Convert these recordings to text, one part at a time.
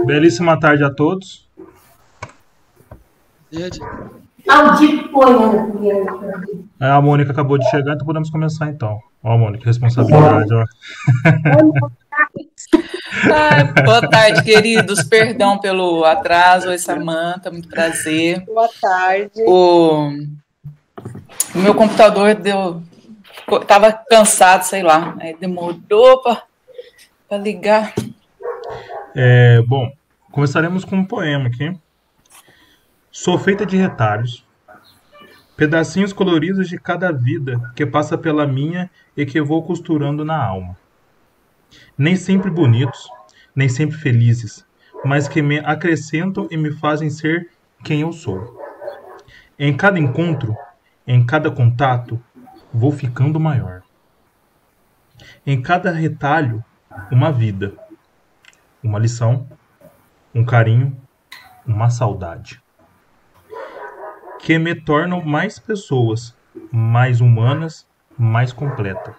Belíssima tarde a todos. A Mônica acabou de chegar, então podemos começar então. Ó, Mônica, responsabilidade, ó. Ai, boa tarde, queridos. Perdão pelo atraso. Oi, Samanta, muito prazer. Boa tarde. O meu computador estava cansado, sei lá, aí demorou para ligar. Bom, começaremos com um poema aqui. Sou feita de retalhos, pedacinhos coloridos de cada vida que passa pela minha e que vou costurando na alma. Nem sempre bonitos, nem sempre felizes, mas que me acrescentam e me fazem ser quem eu sou. Em cada encontro, em cada contato, vou ficando maior. Em cada retalho, uma vida, uma lição, um carinho, uma saudade. Que me tornam mais pessoas, mais humanas, mais completas.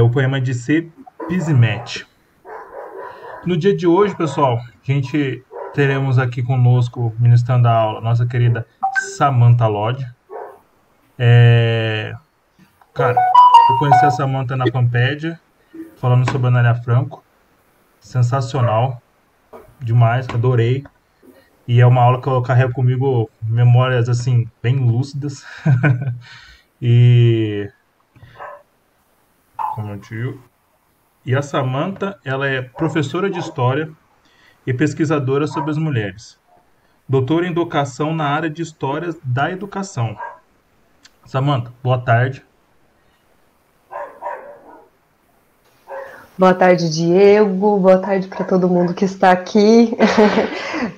O poema é de C. Pizimete. No dia de hoje, pessoal, a gente teremos aqui conosco, ministrando a aula, nossa querida Samanta Lodge. Cara, eu conheci a Samanta na Pampédia, falando sobre a Anália Franco. Sensacional, demais, adorei. E é uma aula que eu carrego comigo memórias, assim, bem lúcidas. E a Samanta, ela é professora de História e pesquisadora sobre as mulheres. Doutora em Educação na área de História da Educação. Samanta, boa tarde. Boa tarde, Diego. Boa tarde para todo mundo que está aqui.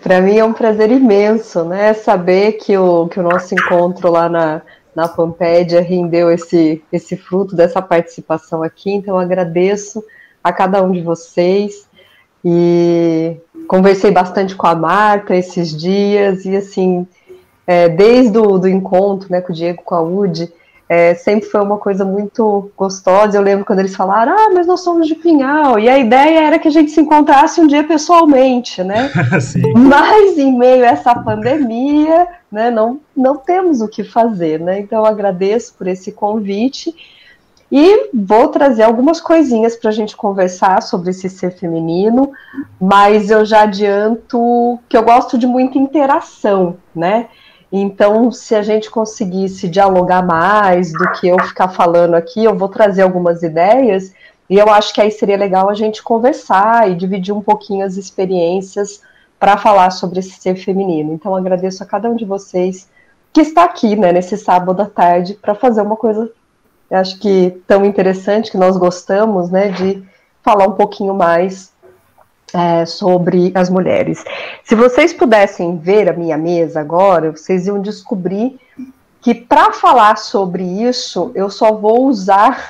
Para mim é um prazer imenso, né? Saber que o nosso encontro lá na Pampédia rendeu esse fruto dessa participação aqui. Então, eu agradeço a cada um de vocês. E conversei bastante com a Marta esses dias. E, assim, desde o encontro, né, com o Diego, com a UD, sempre foi uma coisa muito gostosa. Eu lembro quando eles falaram, mas nós somos de Pinhal, e a ideia era que a gente se encontrasse um dia pessoalmente, né? Mas em meio a essa pandemia, né, não temos o que fazer, né? Então eu agradeço por esse convite e vou trazer algumas coisinhas para a gente conversar sobre esse ser feminino, mas eu já adianto que eu gosto de muita interação, né? Então, se a gente conseguisse dialogar mais do que eu ficar falando aqui, eu vou trazer algumas ideias, e eu acho que aí seria legal a gente conversar e dividir um pouquinho as experiências para falar sobre esse ser feminino. Então, agradeço a cada um de vocês que está aqui, né, nesse sábado à tarde, para fazer uma coisa, eu acho que tão interessante, que nós gostamos, né, de falar um pouquinho mais sobre as mulheres. Se vocês pudessem ver a minha mesa agora, vocês iam descobrir que para falar sobre isso, eu só vou usar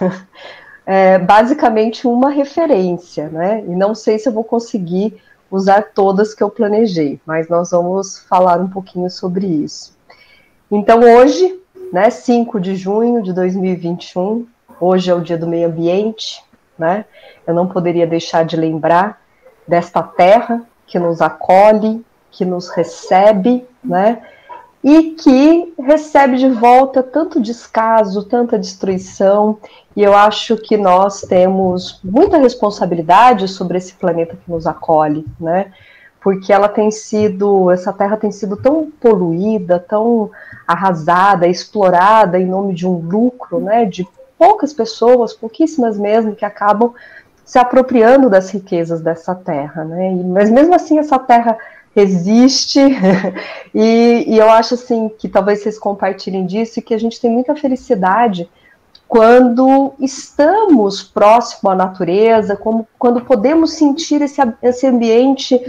basicamente uma referência, né? E não sei se eu vou conseguir usar todas que eu planejei, mas nós vamos falar um pouquinho sobre isso. Então hoje, né, 5 de junho de 2021, hoje é o Dia do Meio Ambiente, né? Eu não poderia deixar de lembrar desta terra que nos acolhe, que nos recebe, né? E que recebe de volta tanto descaso, tanta destruição, e eu acho que nós temos muita responsabilidade sobre esse planeta que nos acolhe, né? Porque essa terra tem sido tão poluída, tão arrasada, explorada em nome de um lucro, né? De poucas pessoas, pouquíssimas mesmo, que acabam se apropriando das riquezas dessa terra, né? Mas mesmo assim essa terra resiste e eu acho assim que talvez vocês compartilhem disso e que a gente tem muita felicidade quando estamos próximo à natureza, quando podemos sentir esse ambiente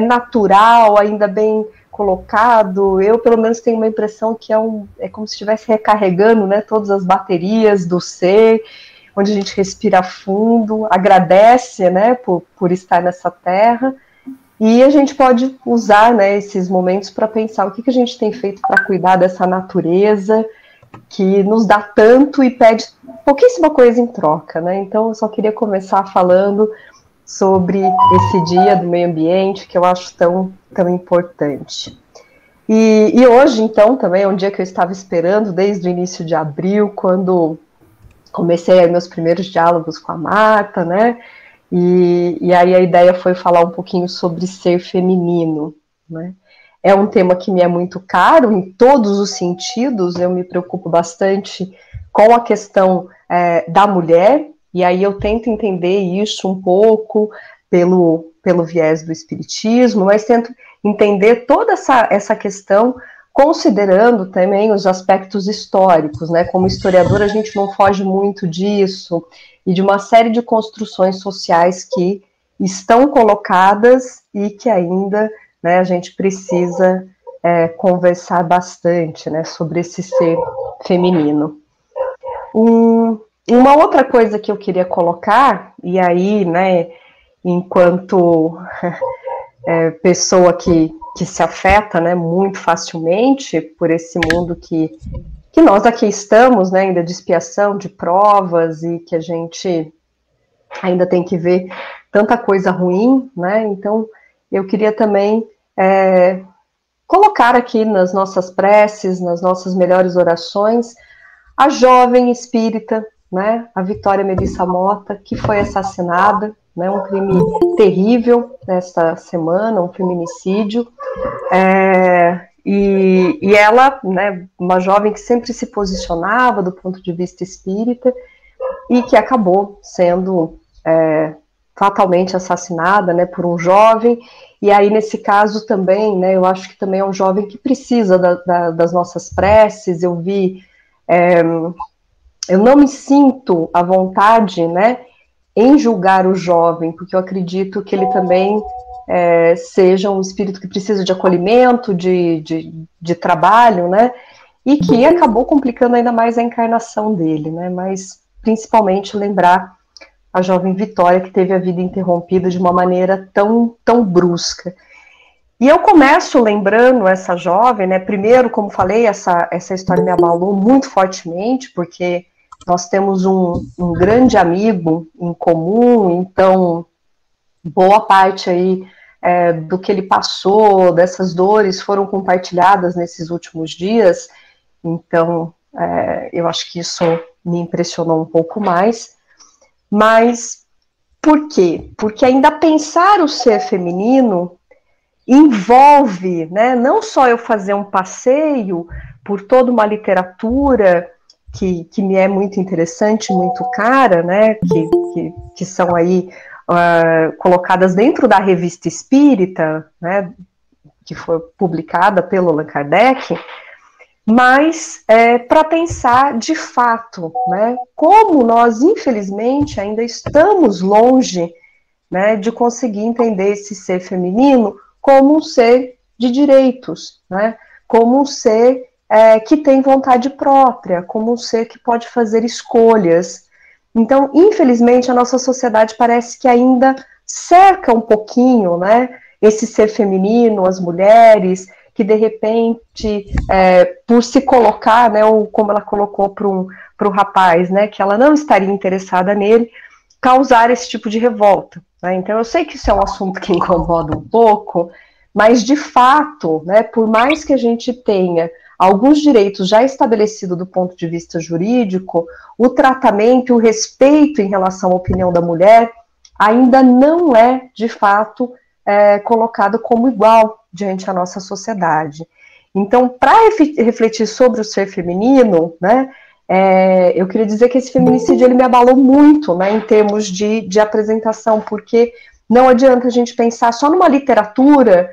natural, ainda bem colocado. Eu pelo menos tenho uma impressão que é como se estivesse recarregando, né, todas as baterias do ser, onde a gente respira fundo, agradece, né, por estar nessa terra, E a gente pode usar, né, esses momentos para pensar o que a gente tem feito para cuidar dessa natureza que nos dá tanto e pede pouquíssima coisa em troca, né? Então, eu só queria começar falando sobre esse dia do meio ambiente, que eu acho tão importante. E hoje, então, também é um dia que eu estava esperando desde o início de abril, quando comecei meus primeiros diálogos com a Marta, né? E aí a ideia foi falar um pouquinho sobre ser feminino, né? É um tema que me é muito caro em todos os sentidos, eu me preocupo bastante com a questão da mulher, e aí eu tento entender isso um pouco pelo viés do espiritismo, mas tento entender toda essa questão considerando também os aspectos históricos, né? Como historiador, a gente não foge muito disso, e de uma série de construções sociais que estão colocadas e que ainda, né, a gente precisa conversar bastante, né, sobre esse ser feminino. Uma outra coisa que eu queria colocar, e aí, né, enquanto pessoa que se afeta, né, muito facilmente por esse mundo que nós aqui estamos, né, ainda de expiação, de provas, e que a gente ainda tem que ver tanta coisa ruim, né, então eu queria também colocar aqui nas nossas preces, nas nossas melhores orações, a jovem espírita, né, a Vitória Melissa Mota, que foi assassinada, né, um crime terrível nesta semana, um feminicídio, e ela, né, uma jovem que sempre se posicionava do ponto de vista espírita e que acabou sendo fatalmente assassinada, né, por um jovem. E aí nesse caso também, né, eu acho que também é um jovem que precisa das nossas preces. Eu não me sinto à vontade, né, em julgar o jovem, porque eu acredito que ele também seja um espírito que precisa de acolhimento, de trabalho, né, e que acabou complicando ainda mais a encarnação dele, né, mas principalmente lembrar a jovem Vitória, que teve a vida interrompida de uma maneira tão brusca. E eu começo lembrando essa jovem, né, primeiro, como falei, essa história me abalou muito fortemente, porque nós temos um grande amigo em comum, então boa parte aí do que ele passou, dessas dores, foram compartilhadas nesses últimos dias, então eu acho que isso me impressionou um pouco mais. Mas por quê? Porque ainda pensar o ser feminino envolve, né, não só eu fazer um passeio por toda uma literatura que me é muito interessante, muito cara, né, que são aí colocadas dentro da Revista Espírita, né, que foi publicada pelo Allan Kardec, mas para pensar de fato, né, como nós, infelizmente, ainda estamos longe, né, de conseguir entender esse ser feminino como um ser de direitos, né, como um ser que tem vontade própria, como um ser que pode fazer escolhas. Então, infelizmente, a nossa sociedade parece que ainda cerca um pouquinho, né, esse ser feminino, as mulheres, que de repente, por se colocar, né, ou como ela colocou para o rapaz, né, que ela não estaria interessada nele, causar esse tipo de revolta, né? Então eu sei que isso é um assunto que incomoda um pouco, mas de fato, né, por mais que a gente tenha alguns direitos já estabelecidos do ponto de vista jurídico, o tratamento e o respeito em relação à opinião da mulher ainda não é, de fato, colocado como igual diante da nossa sociedade. Então, para refletir sobre o ser feminino, né, eu queria dizer que esse feminicídio ele me abalou muito, né, em termos de apresentação, porque não adianta a gente pensar só numa literatura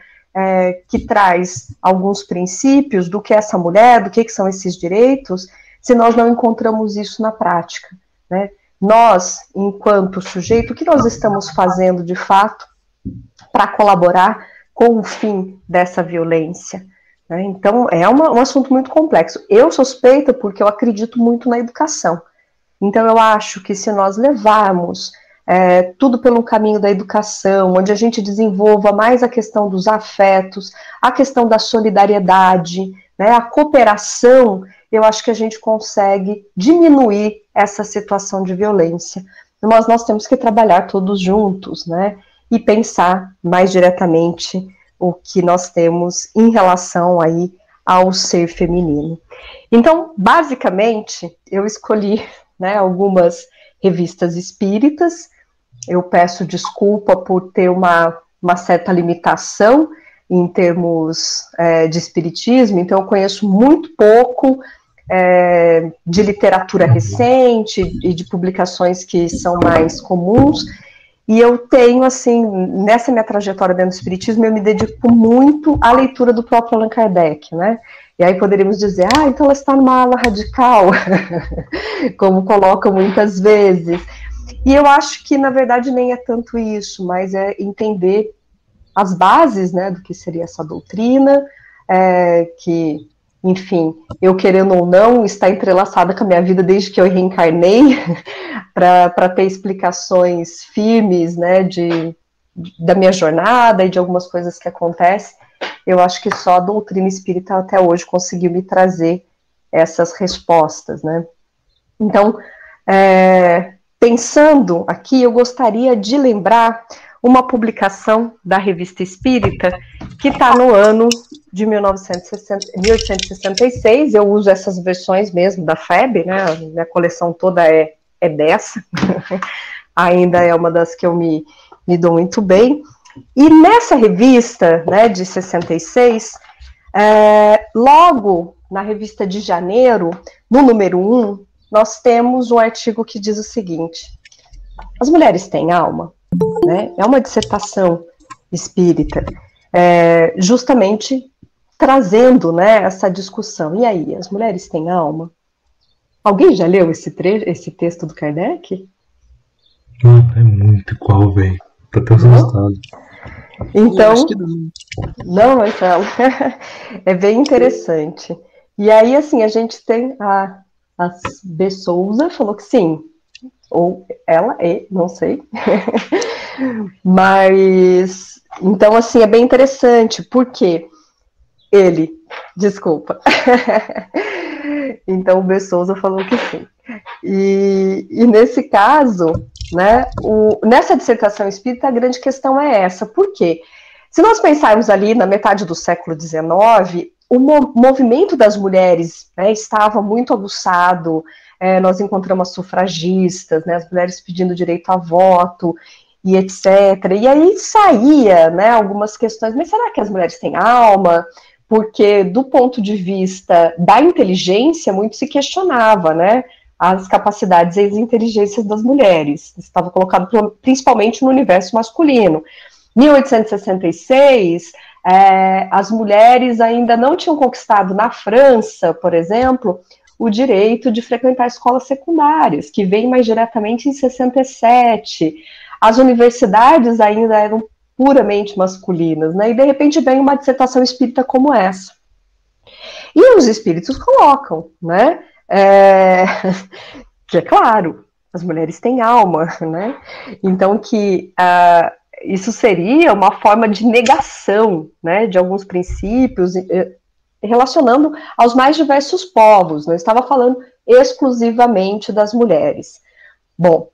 que traz alguns princípios do que é essa mulher, do que são esses direitos, se nós não encontramos isso na prática, né? Nós, enquanto sujeito, o que nós estamos fazendo de fato para colaborar com o fim dessa violência, né? Então, é um assunto muito complexo. Eu suspeito porque eu acredito muito na educação. Então, eu acho que se nós levarmos tudo pelo caminho da educação, onde a gente desenvolva mais a questão dos afetos, a questão da solidariedade, né, a cooperação, eu acho que a gente consegue diminuir essa situação de violência. Mas nós temos que trabalhar todos juntos, né, e pensar mais diretamente o que nós temos em relação aí ao ser feminino. Então, basicamente, eu escolhi, né, algumas revistas espíritas. Eu peço desculpa por ter uma certa limitação em termos de espiritismo, então eu conheço muito pouco de literatura recente e de publicações que são mais comuns, e eu tenho, assim, nessa minha trajetória dentro do espiritismo, eu me dedico muito à leitura do próprio Allan Kardec, né? E aí poderíamos dizer, então ela está numa ala radical, como colocam muitas vezes. E eu acho que, na verdade, nem é tanto isso, mas é entender as bases, né, do que seria essa doutrina, que, enfim, eu querendo ou não, está entrelaçada com a minha vida desde que eu reencarnei, para ter explicações firmes, né, da minha jornada e de algumas coisas que acontecem. Eu acho que só a doutrina espírita até hoje conseguiu me trazer essas respostas, né. Então, pensando aqui, eu gostaria de lembrar uma publicação da Revista Espírita que está no ano de 1866. Eu uso essas versões mesmo da FEB, né? A minha coleção toda é dessa. Ainda é uma das que eu me dou muito bem. E nessa revista, né, de 66, logo na revista de janeiro, no número 1, nós temos um artigo que diz o seguinte: as mulheres têm alma? Né? É uma dissertação espírita, justamente trazendo, né, essa discussão. E aí, as mulheres têm alma? Alguém já leu esse texto do Kardec? É muito igual, velho. Tô até assustado. Então, não, Marcelo, é bem interessante. E aí, assim, a gente tem a B. Souza falou que sim, ou ela não sei. Mas, então, assim, é bem interessante, porque desculpa. Então, o B. Souza falou que sim. E nesse caso, né, nessa dissertação espírita, a grande questão é essa. Por quê? Se nós pensarmos ali na metade do século XIX, o movimento das mulheres, né, estava muito aguçado. Nós encontramos as sufragistas, né, as mulheres pedindo direito a voto, e etc. E aí saía, né, algumas questões, mas será que as mulheres têm alma? Porque, do ponto de vista da inteligência, muito se questionava, né, as capacidades e as inteligências das mulheres. Estava colocado principalmente no universo masculino. 1866, as mulheres ainda não tinham conquistado na França, por exemplo, o direito de frequentar escolas secundárias, que vem mais diretamente em 67. As universidades ainda eram puramente masculinas, né? E de repente vem uma dissertação espírita como essa. E os espíritos colocam, né? Que é claro, as mulheres têm alma, né? Então que isso seria uma forma de negação, né, de alguns princípios, relacionando aos mais diversos povos, não estava falando exclusivamente das mulheres. Bom,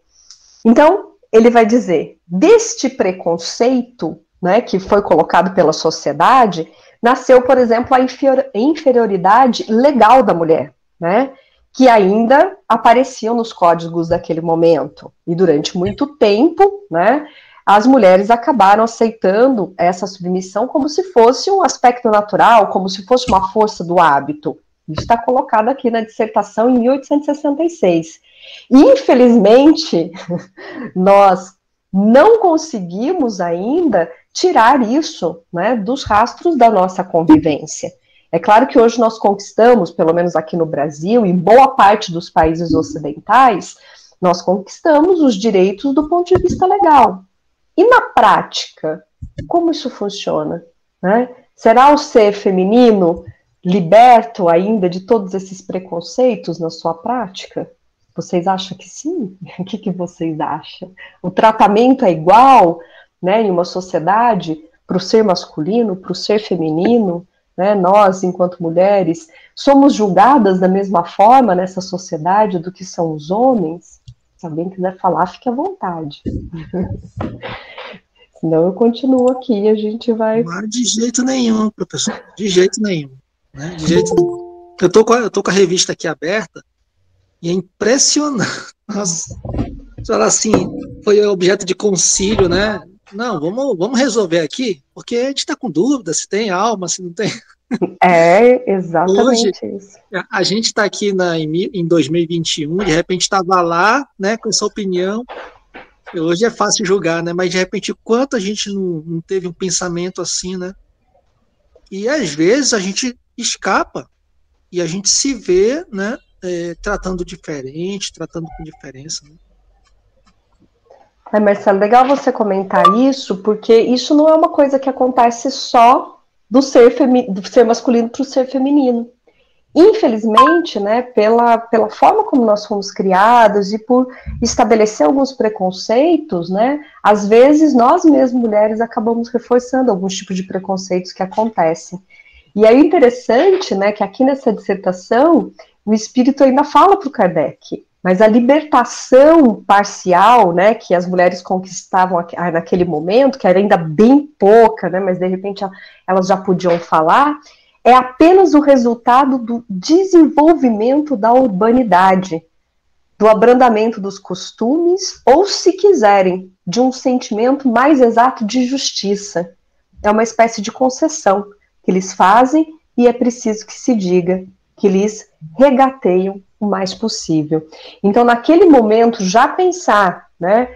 então ele vai dizer, deste preconceito, né, que foi colocado pela sociedade, nasceu, por exemplo, a inferioridade legal da mulher, né, que ainda apareciam nos códigos daquele momento. E durante muito tempo, né, as mulheres acabaram aceitando essa submissão como se fosse um aspecto natural, como se fosse uma força do hábito. Isso está colocado aqui na dissertação em 1866. Infelizmente, nós não conseguimos ainda tirar isso, né, dos rastros da nossa convivência. É claro que hoje nós conquistamos, pelo menos aqui no Brasil, e boa parte dos países ocidentais, nós conquistamos os direitos do ponto de vista legal. E na prática, como isso funciona? Né? Será o ser feminino liberto ainda de todos esses preconceitos na sua prática? Vocês acham que sim? O que vocês acham? O tratamento é igual, né, em uma sociedade para o ser masculino, para o ser feminino, né? Nós, enquanto mulheres, somos julgadas da mesma forma nessa sociedade do que são os homens? Se alguém quiser falar, fique à vontade. Senão eu continuo aqui e a gente vai... Mas de jeito nenhum, professor. De jeito nenhum. Né? De jeito nenhum. Eu tô com a revista aqui aberta e é impressionante. Nossa. Fala assim, foi objeto de concílio, né? Não, vamos resolver aqui, porque a gente está com dúvida se tem alma, se não tem. É exatamente Hoje, isso. a gente está aqui em 2021, de repente estava lá, né, com essa opinião. Hoje é fácil julgar, né? Mas de repente, quanto a gente não teve um pensamento assim, né? E às vezes a gente escapa e a gente se vê, né, tratando diferente, tratando com diferença. Né? Marcelo, legal você comentar isso, porque isso não é uma coisa que acontece só do ser masculino para o ser feminino. Infelizmente, né, pela forma como nós fomos criados e por estabelecer alguns preconceitos, né, às vezes nós mesmas mulheres acabamos reforçando alguns tipos de preconceitos que acontecem. E é interessante, né, que aqui nessa dissertação o espírito ainda fala para o Kardec, mas a libertação parcial, né, que as mulheres conquistavam naquele momento, que era ainda bem pouca, né, mas de repente elas já podiam falar, é apenas o resultado do desenvolvimento da urbanidade, do abrandamento dos costumes, ou, se quiserem, de um sentimento mais exato de justiça. É uma espécie de concessão que eles fazem e é preciso que se diga que eles regateiam o mais possível. Então, naquele momento, já pensar, né,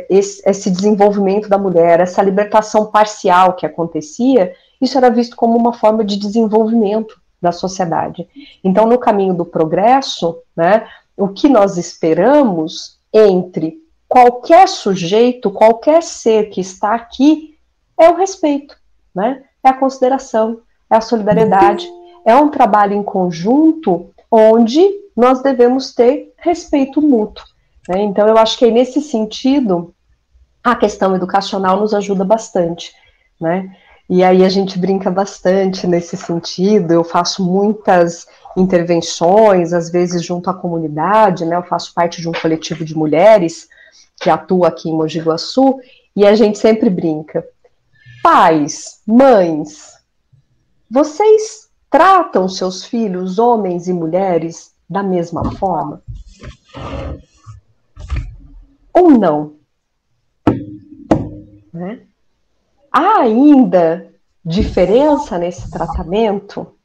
esse desenvolvimento da mulher, essa libertação parcial que acontecia, isso era visto como uma forma de desenvolvimento da sociedade. Então, no caminho do progresso, né, o que nós esperamos entre qualquer sujeito, qualquer ser que está aqui, é o respeito, né? É a consideração, é a solidariedade, é um trabalho em conjunto onde nós devemos ter respeito mútuo. Né? Então, eu acho que aí, nesse sentido, a questão educacional nos ajuda bastante, né? E aí a gente brinca bastante nesse sentido, eu faço muitas intervenções, às vezes junto à comunidade, né? Eu faço parte de um coletivo de mulheres que atua aqui em Mogi Guaçu, e a gente sempre brinca. Pais, mães, vocês tratam seus filhos, homens e mulheres, da mesma forma? Ou não? Né? Há ainda diferença nesse tratamento?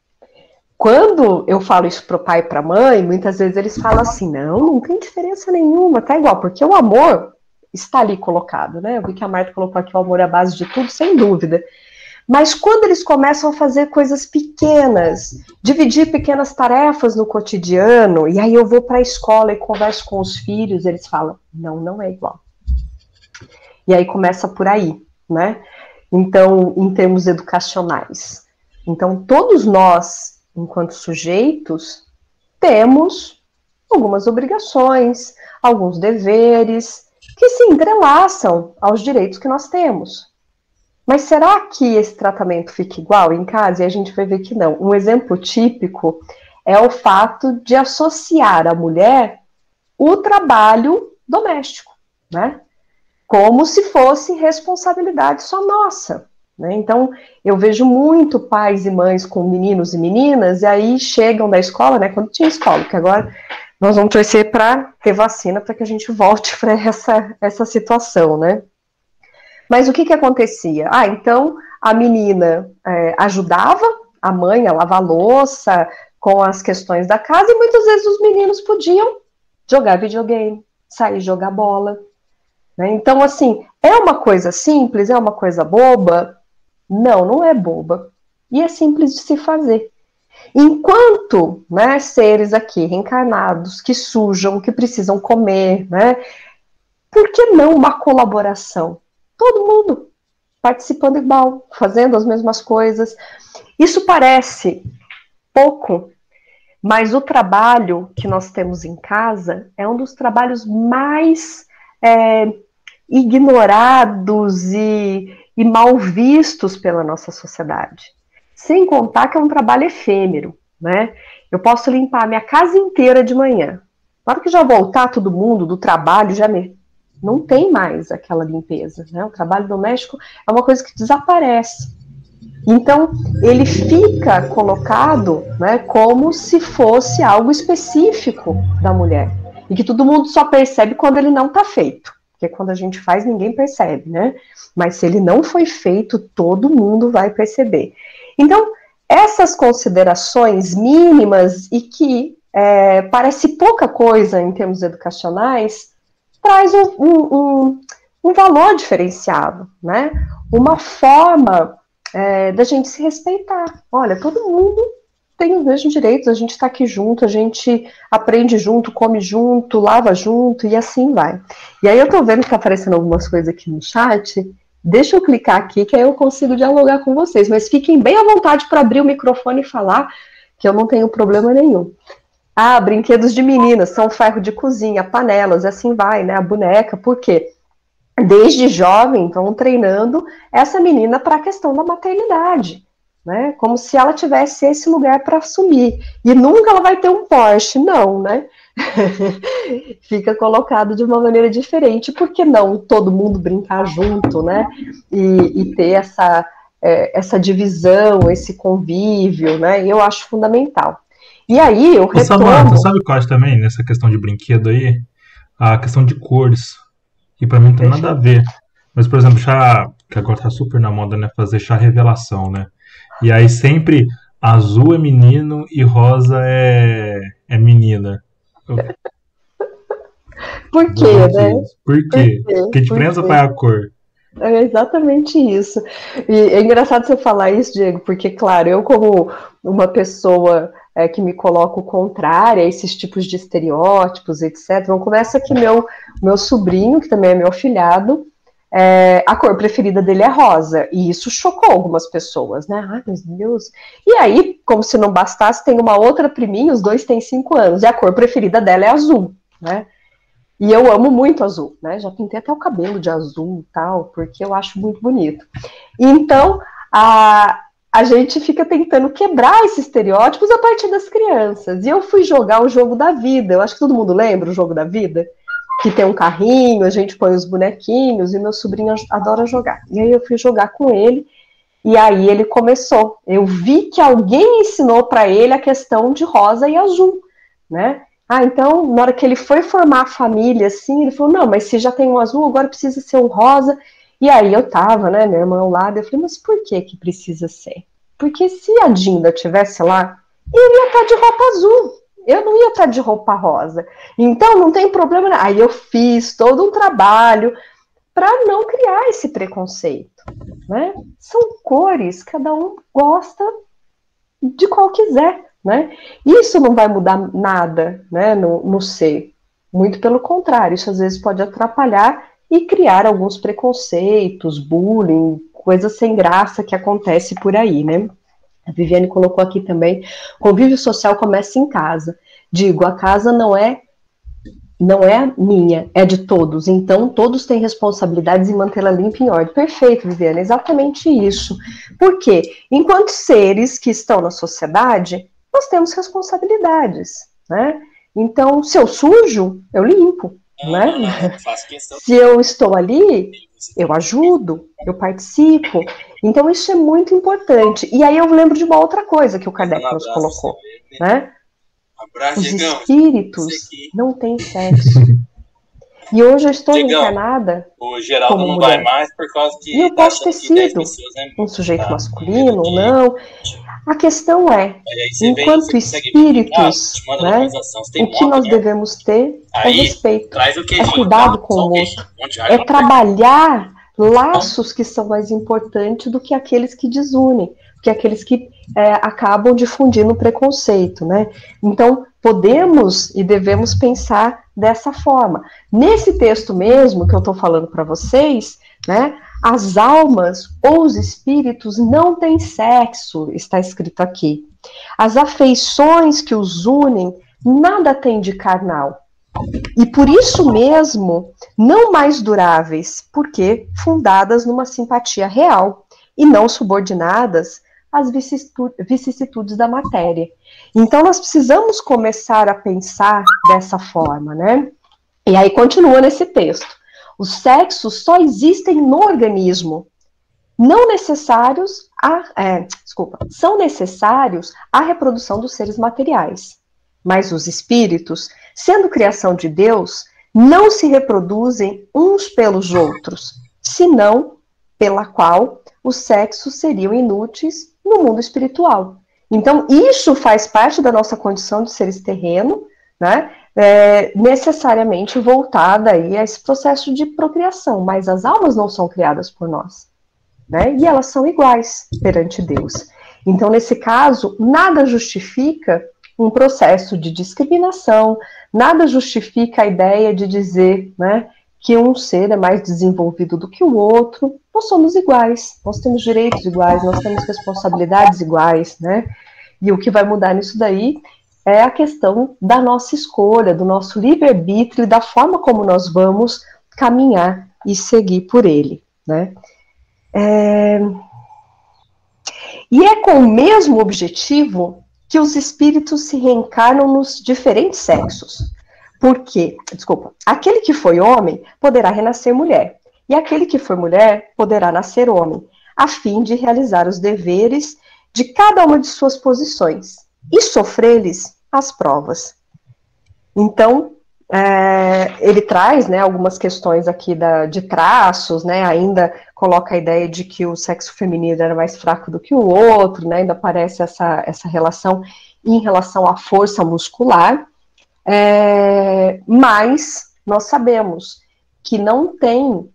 Quando eu falo isso para o pai e para a mãe, muitas vezes eles falam assim, não tem diferença nenhuma, tá igual, porque o amor está ali colocado, né? Eu vi que a Marta colocou aqui o amor é a base de tudo, sem dúvida. Mas quando eles começam a fazer coisas pequenas, dividir pequenas tarefas no cotidiano, e aí eu vou para a escola e converso com os filhos, eles falam, não é igual. E aí começa por aí, né? Então, em termos educacionais. Então, todos nós, enquanto sujeitos, temos algumas obrigações, alguns deveres, que se entrelaçam aos direitos que nós temos. Mas será que esse tratamento fica igual em casa? E a gente vai ver que não. Um exemplo típico é o fato de associar à mulher o trabalho doméstico, né? Como se fosse responsabilidade só nossa. Né? Então, eu vejo muito pais e mães com meninos e meninas, e aí chegam da escola, né, quando tinha escola, que agora nós vamos torcer para ter vacina para que a gente volte para essa situação, né? Mas o que acontecia? Então, a menina ajudava a mãe a lavar a louça com as questões da casa, e muitas vezes os meninos podiam jogar videogame, sair jogar bola. Né? Então, assim, é uma coisa simples, é uma coisa boba? Não é boba. E é simples de se fazer. Enquanto, né, seres aqui reencarnados, que sujam, que precisam comer, né, por que não uma colaboração? Todo mundo participando igual, fazendo as mesmas coisas. Isso parece pouco, Mas o trabalho que nós temos em casa é um dos trabalhos mais ignorados e mal vistos pela nossa sociedade. Sem contar que é um trabalho efêmero, né? Eu posso limpar a minha casa inteira de manhã. Na hora que já voltar todo mundo do trabalho, não tem mais aquela limpeza, né? O trabalho doméstico é uma coisa que desaparece. Então, ele fica colocado, né, como se fosse algo específico da mulher. E que todo mundo só percebe quando ele não está feito. Porque quando a gente faz, ninguém percebe, né? Mas se ele não foi feito, todo mundo vai perceber. Então, essas considerações mínimas e que parece pouca coisa em termos educacionais, traz um valor diferenciado, né? Uma forma da gente se respeitar. Olha, todo mundo tem os mesmos direitos, a gente está aqui junto, a gente aprende junto, come junto, lava junto e assim vai. E aí eu tô vendo que tá aparecendo algumas coisas aqui no chat, deixa eu clicar aqui que aí eu consigo dialogar com vocês, mas fiquem bem à vontade para abrir o microfone e falar, que eu não tenho problema nenhum. Ah, brinquedos de meninas, são ferro de cozinha, panelas, assim vai, né, a boneca, por quê? Desde jovem vão treinando essa menina para a questão da maternidade, né? Como se ela tivesse esse lugar para assumir. E nunca ela vai ter um Porsche, não, né? Fica colocado de uma maneira diferente, porque não todo mundo brincar junto, né? E ter essa divisão, esse convívio, né? Eu acho fundamental. E aí eu retomo... Samanta, sabe o que eu acho também nessa questão de brinquedo aí? A questão de cores. Que pra mim não tem nada a ver. Mas, por exemplo, chá, que agora tá super na moda, né? Fazer chá revelação, né? E aí sempre azul é menino e rosa é menina. Por quê, né? Por quê? Que diferença faz a cor? É exatamente isso. E é engraçado você falar isso, Diego, porque, claro, eu como uma pessoa que me coloco contrária a esses tipos de estereótipos, etc. Então, começa que meu sobrinho, que também é meu afilhado, a cor preferida dele é rosa, e isso chocou algumas pessoas, né? Ai, meu Deus. E aí, como se não bastasse, tem uma outra priminha, os dois têm 5 anos, e a cor preferida dela é azul, né? E eu amo muito azul, né? Já pintei até o cabelo de azul e tal, porque eu acho muito bonito. Então, a gente fica tentando quebrar esses estereótipos a partir das crianças. E eu fui jogar o jogo da vida. Eu acho que todo mundo lembra o jogo da vida? Que tem um carrinho, a gente põe os bonequinhos, e meu sobrinho adora jogar. E aí eu fui jogar com ele, e aí ele começou. Eu vi que alguém ensinou para ele a questão de rosa e azul, né? Ah, então, na hora que ele foi formar a família, assim, ele falou, não, mas se já tem um azul, agora precisa ser um rosa. E aí eu tava, né, meu irmão ao lado, eu falei, mas por que precisa ser? Porque se a Dinda estivesse lá, eu ia estar de roupa azul, eu não ia estar de roupa rosa. Então, não tem problema. Aí eu fiz todo um trabalho para não criar esse preconceito, né? São cores, cada um gosta de qual quiser, né? Isso não vai mudar nada, né, no ser. Muito pelo contrário, isso às vezes pode atrapalhar e criar alguns preconceitos, bullying, coisas sem graça que acontece por aí, né? A Viviane colocou aqui também, convívio social começa em casa. Digo, a casa não é minha, é de todos, então todos têm responsabilidades em mantê-la limpa e em ordem. Perfeito, Viviane, exatamente isso. Por quê? Enquanto seres que estão na sociedade, nós temos responsabilidades, né? Então, se eu sujo, eu limpo, né? Se eu estou ali, eu ajudo, eu participo. Então, isso é muito importante. E aí eu lembro de uma outra coisa que o Kardec nos colocou, né? Os espíritos não têm sexo. E hoje eu estou encarnada como mulher. E eu posso ter sido um sujeito masculino ou não. A questão é, enquanto espíritos, né, o que nós devemos ter é respeito, é cuidado com o outro, é trabalhar laços que são mais importantes do que aqueles que desunem, que aqueles que acabam difundindo o preconceito, né? Então, podemos e devemos pensar dessa forma. Nesse texto mesmo que eu estou falando para vocês, né, as almas ou os espíritos não têm sexo, está escrito aqui, As afeições que os unem nada têm de carnal. E por isso mesmo, não mais duráveis, porque fundadas numa simpatia real e não subordinadas às vicissitudes da matéria. Então, nós precisamos começar a pensar dessa forma, né? E aí continua nesse texto. Os sexos só existem no organismo, são necessários à reprodução dos seres materiais. Mas os espíritos, sendo criação de Deus, não se reproduzem uns pelos outros, senão pela qual os sexos seriam inúteis no mundo espiritual. Então, isso faz parte da nossa condição de seres terreno, né? Necessariamente voltada aí a esse processo de procriação, mas as almas não são criadas por nós, né? E elas são iguais perante Deus. Então, nesse caso, nada justifica um processo de discriminação, nada justifica a ideia de dizer, né, que um ser é mais desenvolvido do que o outro. Nós somos iguais, nós temos direitos iguais, nós temos responsabilidades iguais, né? E o que vai mudar nisso daí é a questão da nossa escolha, do nosso livre-arbítrio e da forma como nós vamos caminhar e seguir por ele, né? E é com o mesmo objetivo que os espíritos se reencarnam nos diferentes sexos. Porque, aquele que foi homem poderá renascer mulher, e aquele que for mulher poderá nascer homem, a fim de realizar os deveres de cada uma de suas posições e sofrer-lhes as provas. Então, ele traz, né, algumas questões aqui de traços, né, ainda coloca a ideia de que o sexo feminino era mais fraco do que o outro, né, ainda aparece essa relação em relação à força muscular, mas nós sabemos que não tem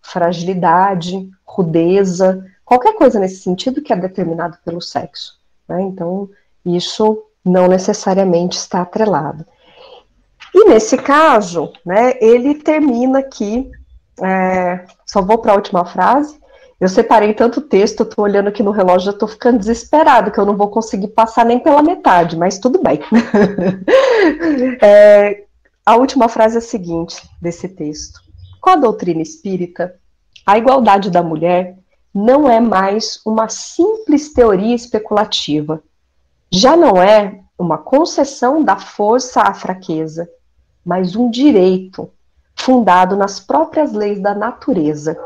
fragilidade, rudeza, qualquer coisa nesse sentido que é determinado pelo sexo, né? Então, isso não necessariamente está atrelado. E nesse caso, né, ele termina aqui, só vou para a última frase. Eu separei tanto texto, eu estou olhando aqui no relógio, já estou ficando desesperado, que eu não vou conseguir passar nem pela metade, mas tudo bem. A última frase é a seguinte, desse texto. Com a doutrina espírita, a igualdade da mulher não é mais uma simples teoria especulativa. Já não é uma concessão da força à fraqueza, mas um direito fundado nas próprias leis da natureza.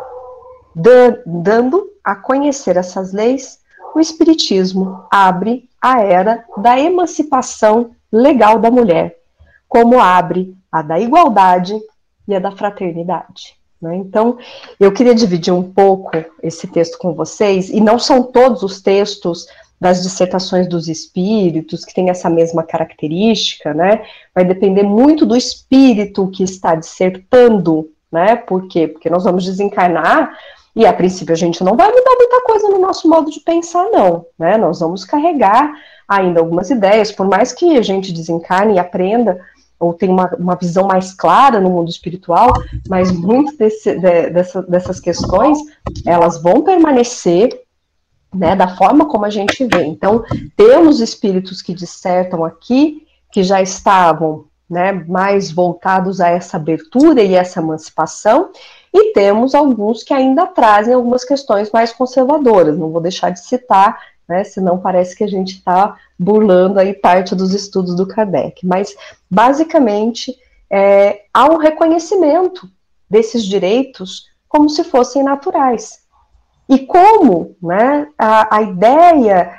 Dando a conhecer essas leis, o Espiritismo abre a era da emancipação legal da mulher, como abre a da igualdade e a da fraternidade. Né? Então, eu queria dividir um pouco esse texto com vocês, e não são todos os textos das dissertações dos espíritos que têm essa mesma característica, né? Vai depender muito do espírito que está dissertando, né? Por quê? Porque nós vamos desencarnar e, a princípio, a gente não vai mudar muita coisa no nosso modo de pensar, não, né? Nós vamos carregar ainda algumas ideias, por mais que a gente desencarne e aprenda, ou tenha uma visão mais clara no mundo espiritual, mas muitas dessas questões, elas vão permanecer, né, da forma como a gente vê. Então, temos espíritos que dissertam aqui, que já estavam, né, mais voltados a essa abertura e essa emancipação, e temos alguns que ainda trazem algumas questões mais conservadoras. Não vou deixar de citar, né, senão parece que a gente está burlando aí parte dos estudos do Kardec. Mas, basicamente, há um reconhecimento desses direitos como se fossem naturais. E como, né, a ideia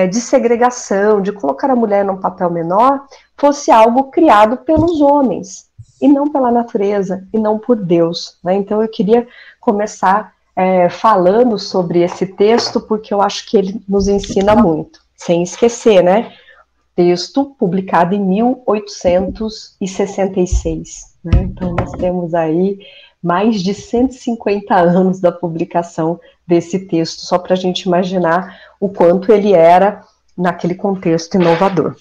de segregação, de colocar a mulher num papel menor, fosse algo criado pelos homens, e não pela natureza, e não por Deus. Né? Então eu queria começar falando sobre esse texto, porque eu acho que ele nos ensina muito. Sem esquecer, né? Texto publicado em 1866. Né? Então nós temos aí mais de 150 anos da publicação desse texto, só para a gente imaginar o quanto ele era, naquele contexto, inovador.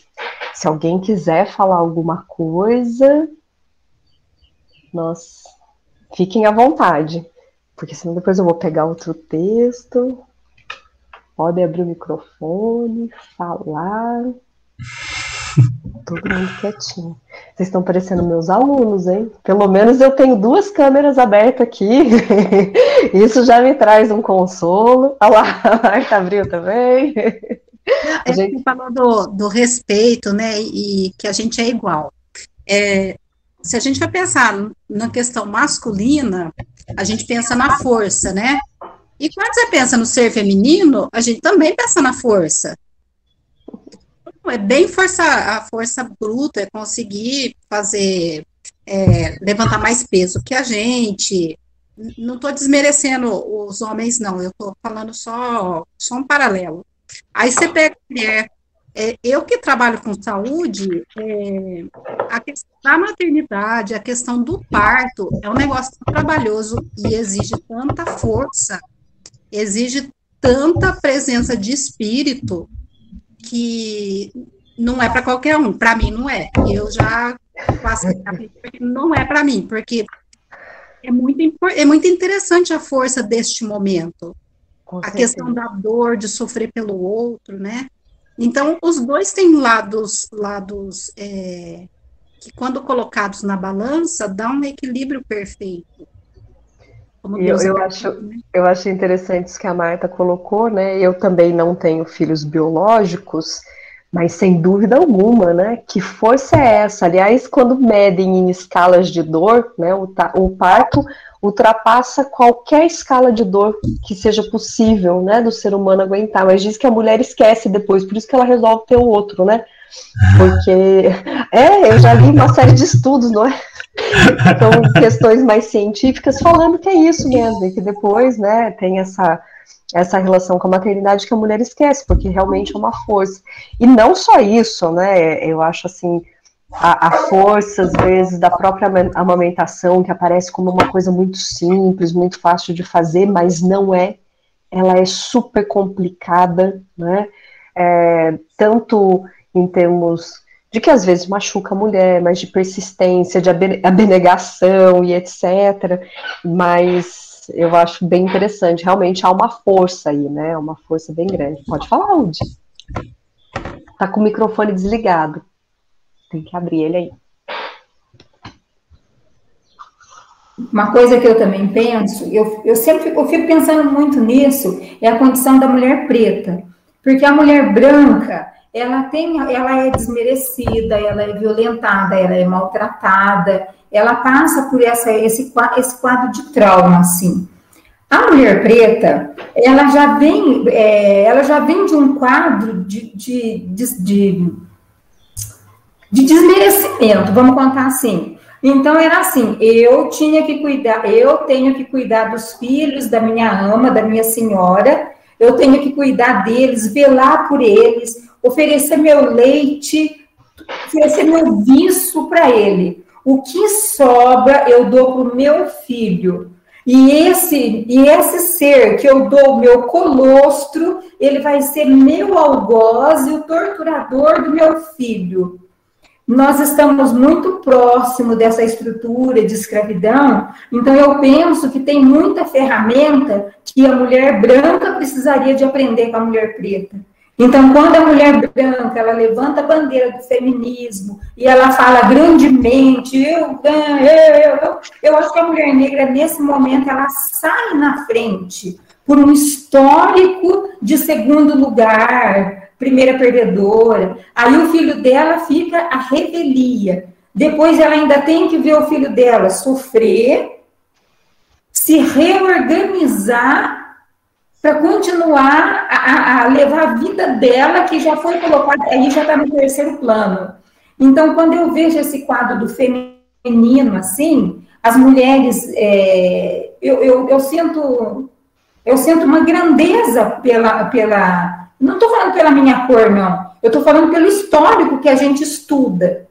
Se alguém quiser falar alguma coisa, fiquem à vontade, porque senão depois eu vou pegar outro texto. Podem abrir o microfone, falar. Todo mundo quietinho. Vocês estão parecendo meus alunos, hein? Pelo menos eu tenho 2 câmeras abertas aqui. Isso já me traz um consolo. Olha lá, a Marta abriu também. A gente falou do respeito, né? E que a gente é igual. Se a gente vai pensar na questão masculina, a gente pensa na força, né? E quando você pensa no ser feminino, a gente também pensa na força. É bem a força bruta, é conseguir fazer, levantar mais peso que a gente. Não estou desmerecendo os homens, não, eu estou falando só um paralelo. Aí você pega a mulher, eu que trabalho com saúde, a questão da maternidade, a questão do parto, é um negócio tão trabalhoso e exige tanta força, exige tanta presença de espírito, que não é para qualquer um. Para mim não é. Eu já faço, não é para mim, porque é muito interessante a força deste momento. A questão da dor, de sofrer pelo outro, né? Então, os dois têm lados que, quando colocados na balança, dá um equilíbrio perfeito. Eu acho interessante isso que a Marta colocou, né? Eu também não tenho filhos biológicos, mas sem dúvida alguma, né? Que força é essa? Aliás, quando medem em escalas de dor, né? O parto ultrapassa qualquer escala de dor que seja possível, né? Do ser humano aguentar. Mas diz que a mulher esquece depois, por isso que ela resolve ter o outro, né? Porque eu já li uma série de estudos, não é? Então, questões mais científicas falando que é isso mesmo, e que depois, né, tem essa relação com a maternidade que a mulher esquece, porque realmente é uma força. E não só isso, né, eu acho assim, a força, às vezes, da própria amamentação, que aparece como uma coisa muito simples, muito fácil de fazer, mas não é. Ela é super complicada, né, tanto em termos de que às vezes machuca a mulher, mas de persistência, de abnegação e etc. Mas eu acho bem interessante. Realmente há uma força aí, né? Uma força bem grande. Pode falar, Udi. Tá com o microfone desligado. Tem que abrir ele aí. Uma coisa que eu também penso, eu fico pensando muito nisso, é a condição da mulher preta. Porque a mulher branca, ela é desmerecida, ela é violentada, ela é maltratada, ela passa por esse quadro de trauma, assim. A mulher preta, ela já vem de um quadro de desmerecimento, vamos contar assim. Então, era assim, eu tenho que cuidar dos filhos da minha ama, da minha senhora, eu tenho que cuidar deles, velar por eles, oferecer meu leite, oferecer meu viço para ele. O que sobra, eu dou para o meu filho. E esse ser que eu dou o meu colostro, ele vai ser meu algoz e o torturador do meu filho. Nós estamos muito próximo dessa estrutura de escravidão, então eu penso que tem muita ferramenta que a mulher branca precisaria de aprender com a mulher preta. Então, quando a mulher branca, ela levanta a bandeira do feminismo e ela fala grandemente, eu acho que a mulher negra, nesse momento, ela sai na frente por um histórico de segundo lugar, primeira perdedora. Aí o filho dela fica a revelia. Depois ela ainda tem que ver o filho dela sofrer, se reorganizar para continuar a levar a vida dela, que já foi colocada, aí já está no terceiro plano. Então, quando eu vejo esse quadro do feminino, assim, as mulheres, eu sinto uma grandeza pela... Não estou falando pela minha cor, não. Eu estou falando pelo histórico que a gente estuda.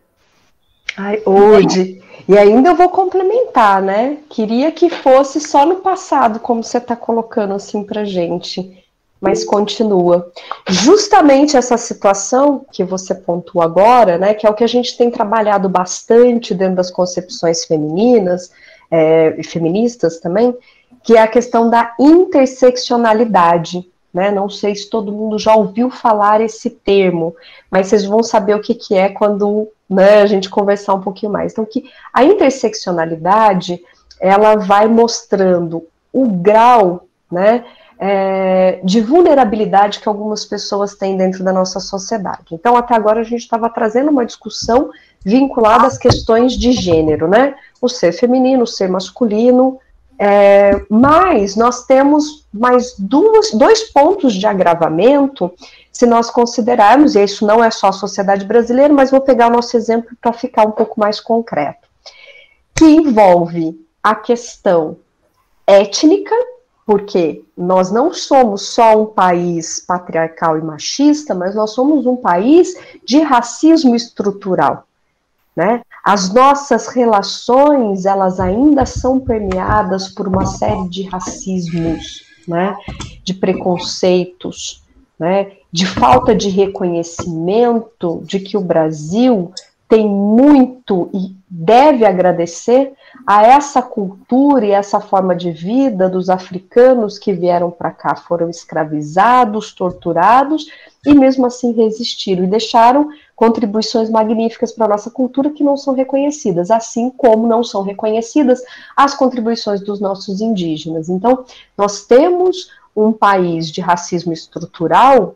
Ai, Udi, e ainda eu vou complementar, né? Queria que fosse só no passado, como você está colocando assim pra gente, mas continua. Justamente essa situação que você pontua agora, né? Que é o que a gente tem trabalhado bastante dentro das concepções femininas, e feministas também, que é a questão da interseccionalidade. né? Não sei se todo mundo já ouviu falar esse termo, mas vocês vão saber o que é quando, né, a gente conversar um pouquinho mais. Então, que a interseccionalidade, ela vai mostrando o grau, né, de vulnerabilidade que algumas pessoas têm dentro da nossa sociedade. Então, até agora a gente estava trazendo uma discussão vinculada às questões de gênero, né? O ser feminino, o ser masculino, mas nós temos mais dois pontos de agravamento, se nós considerarmos, e isso não é só a sociedade brasileira, mas vou pegar o nosso exemplo para ficar um pouco mais concreto, que envolve a questão étnica, porque nós não somos só um país patriarcal e machista, mas nós somos um país de racismo estrutural, né? As nossas relações, elas ainda são permeadas por uma série de racismos, né? De preconceitos, né? De falta de reconhecimento de que o Brasil tem muito e deve agradecer a essa cultura e essa forma de vida dos africanos que vieram para cá, foram escravizados, torturados e mesmo assim resistiram e deixaram contribuições magníficas para a nossa cultura que não são reconhecidas, assim como não são reconhecidas as contribuições dos nossos indígenas. Então, nós temos um país de racismo estrutural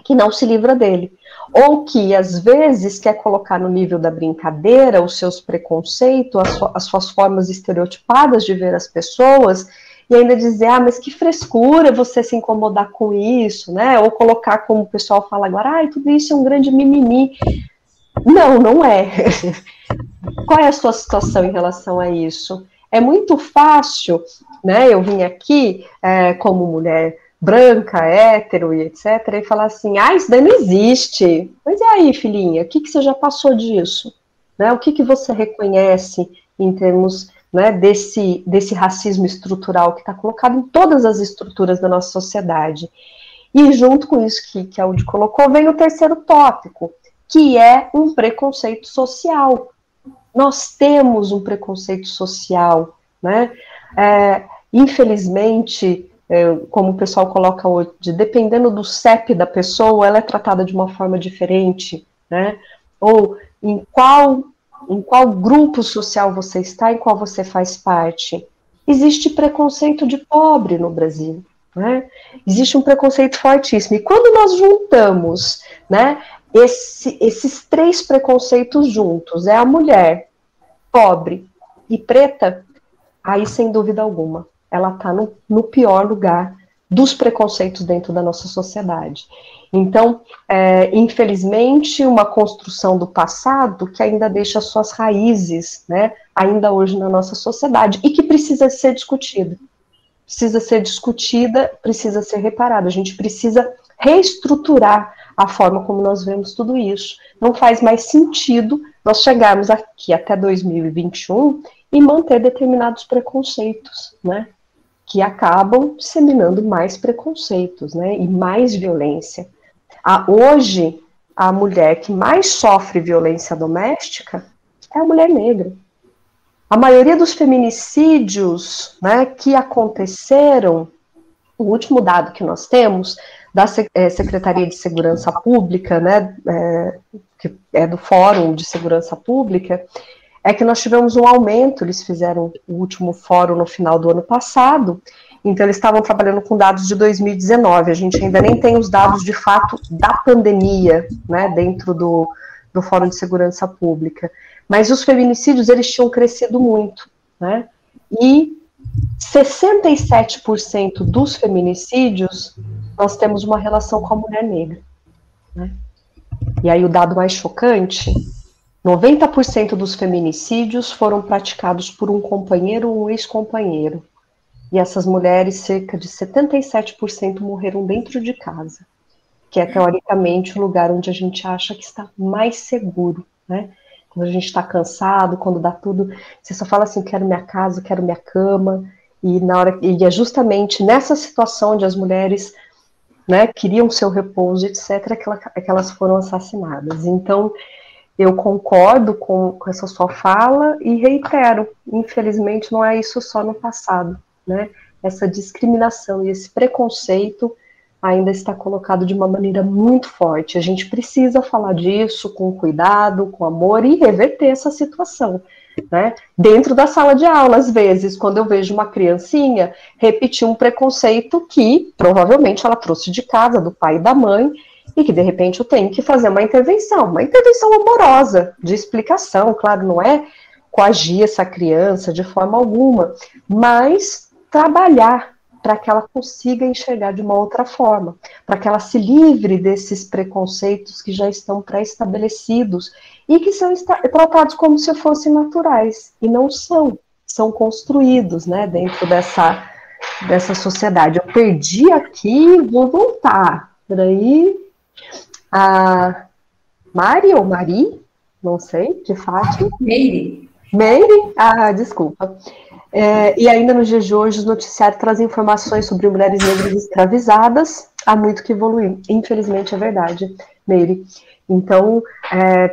que não se livra dele, ou que às vezes quer colocar no nível da brincadeira os seus preconceitos, as suas formas estereotipadas de ver as pessoas, e ainda dizer, mas que frescura você se incomodar com isso, né? Ou colocar, como o pessoal fala agora, tudo isso é um grande mimimi. Não, não é. Qual é a sua situação em relação a isso? É muito fácil, né? Eu vim aqui como mulher branca, hétero e etc, e falar assim, isso daí não existe. Mas e aí, filhinha, o que você já passou disso? Né? O que você reconhece em termos, né, desse racismo estrutural que está colocado em todas as estruturas da nossa sociedade? E junto com isso que a Udi colocou, vem o terceiro tópico, que é um preconceito social. Nós temos um preconceito social, né? Infelizmente, como o pessoal coloca hoje, dependendo do CEP da pessoa, ela é tratada de uma forma diferente, né? Ou em qual grupo social você está, em qual você faz parte. Existe preconceito de pobre no Brasil, né? Existe um preconceito fortíssimo. E quando nós juntamos, né, esses três preconceitos juntos, a mulher pobre e preta, aí sem dúvida alguma, ela está no pior lugar dos preconceitos dentro da nossa sociedade. Então, infelizmente, uma construção do passado que ainda deixa suas raízes, né, ainda hoje na nossa sociedade, e que precisa ser discutida. Precisa ser discutida, precisa ser reparada. A gente precisa reestruturar a forma como nós vemos tudo isso. Não faz mais sentido nós chegarmos aqui até 2021 e manter determinados preconceitos, né, que acabam disseminando mais preconceitos, né, e mais violência. Hoje, a mulher que mais sofre violência doméstica é a mulher negra. A maioria dos feminicídios, né, que aconteceram, o último dado que nós temos da Secretaria de Segurança Pública, né, que é do Fórum de Segurança Pública, é que nós tivemos um aumento. Eles fizeram o último fórum no final do ano passado, então eles estavam trabalhando com dados de 2019, a gente ainda nem tem os dados de fato da pandemia, né, dentro do Fórum de Segurança Pública, mas os feminicídios, eles tinham crescido muito, né, e 67% dos feminicídios, nós temos uma relação com a mulher negra, né, e aí o dado mais chocante, 90% dos feminicídios foram praticados por um companheiro ou um ex-companheiro. E essas mulheres, cerca de 77% morreram dentro de casa, que é teoricamente o lugar onde a gente acha que está mais seguro, né? Quando a gente está cansado, quando dá tudo, você só fala assim, quero minha casa, quero minha cama, e é justamente nessa situação onde as mulheres, né, queriam seu repouso, etc., que elas foram assassinadas. Então, eu concordo com essa sua fala e reitero, infelizmente não é isso só no passado, né? Essa discriminação e esse preconceito ainda está colocado de uma maneira muito forte. A gente precisa falar disso com cuidado, com amor e reverter essa situação, né? Dentro da sala de aula, às vezes, quando eu vejo uma criancinha repetir um preconceito que provavelmente ela trouxe de casa, do pai e da mãe, e que de repente eu tenho que fazer uma intervenção amorosa, de explicação, claro, não é coagir essa criança de forma alguma, mas trabalhar para que ela consiga enxergar de uma outra forma, para que ela se livre desses preconceitos que já estão pré-estabelecidos e que são tratados como se fossem naturais, e não são construídos, né, dentro dessa sociedade. Eu perdi aqui, vou voltar. Peraí. A Mari ou Mari? Não sei, de Fátima. Meire. Meire? Desculpa. E ainda nos dias de hoje, os noticiários trazem informações sobre mulheres negras escravizadas. Há muito que evoluir. Infelizmente, é verdade, Meire. Então,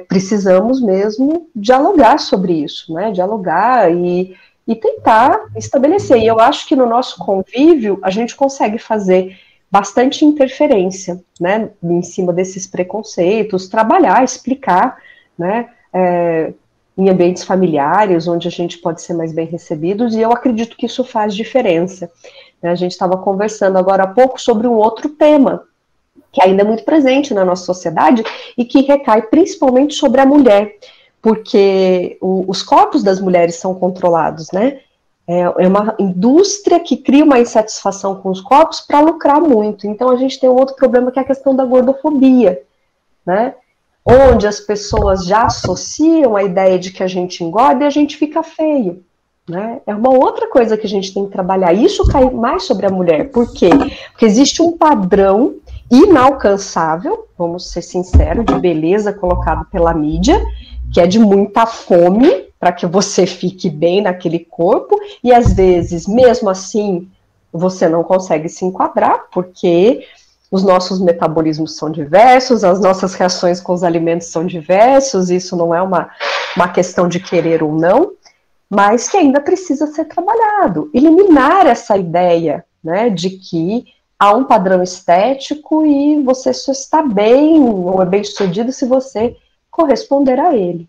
precisamos mesmo dialogar sobre isso, né? Dialogar e tentar estabelecer. E eu acho que no nosso convívio, a gente consegue fazer bastante interferência, né, em cima desses preconceitos, trabalhar, explicar, né, em ambientes familiares, onde a gente pode ser mais bem recebidos, e eu acredito que isso faz diferença. A gente estava conversando agora há pouco sobre um outro tema, que ainda é muito presente na nossa sociedade, e que recai principalmente sobre a mulher, porque os corpos das mulheres são controlados, né? É uma indústria que cria uma insatisfação com os corpos para lucrar muito. Então a gente tem um outro problema, que é a questão da gordofobia, né? Onde as pessoas já associam a ideia de que a gente engorda e a gente fica feio, né? É uma outra coisa que a gente tem que trabalhar. Isso cai mais sobre a mulher. Por quê? Porque existe um padrão inalcançável, vamos ser sinceros, de beleza colocado pela mídia, que é de muita fome para que você fique bem naquele corpo, e às vezes, mesmo assim, você não consegue se enquadrar, porque os nossos metabolismos são diversos, as nossas reações com os alimentos são diversos, isso não é uma questão de querer ou não, mas que ainda precisa ser trabalhado. Eliminar essa ideia, né, de que há um padrão estético e você só está bem, ou é bem-sucedido se você corresponder a ele.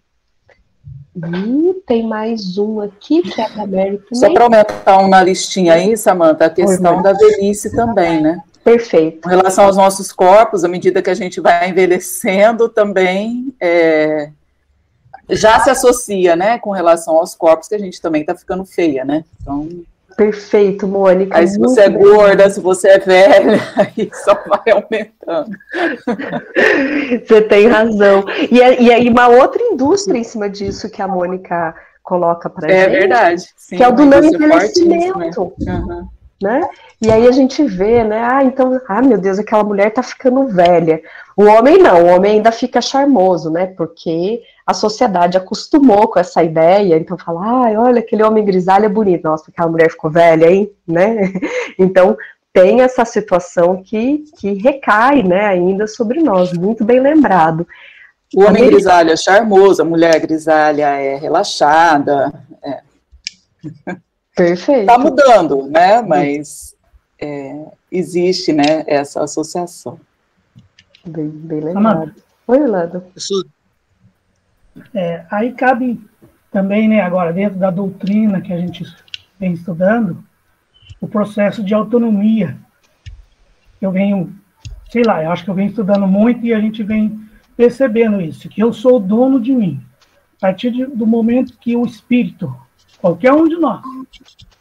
E tem mais um aqui, que é da Mary também. Só para aumentar uma listinha aí, Samanta, a questão da velhice também, né? Perfeito. Com relação aos nossos corpos, à medida que a gente vai envelhecendo também, já se associa, né, com relação aos corpos, que a gente também está ficando feia, né? Então... Perfeito, Mônica. Aí se você é gorda, se você é velha, aí só vai aumentando. Você tem razão. E aí uma outra indústria em cima disso que a Mônica coloca pra gente. É verdade. Sim, que é o do não envelhecimento. Uhum. Né? E aí a gente vê, né? Então, meu Deus, aquela mulher tá ficando velha. O homem não, o homem ainda fica charmoso, né? Porque a sociedade acostumou com essa ideia, então fala, olha, aquele homem grisalho é bonito, nossa, aquela mulher ficou velha, hein? Né? Então, tem essa situação que recai, né, ainda sobre nós, muito bem lembrado. O homem grisalho é charmoso, a mulher grisalha é relaxada. Perfeito. Está mudando, né? Mas existe, né, essa associação. Bem lembrado. Oi, Orlando. Aí cabe também, né, agora, dentro da doutrina que a gente vem estudando, o processo de autonomia. Eu venho, eu acho que eu venho estudando muito e a gente vem percebendo isso, que eu sou o dono de mim. A partir do momento que o espírito, qualquer um de nós,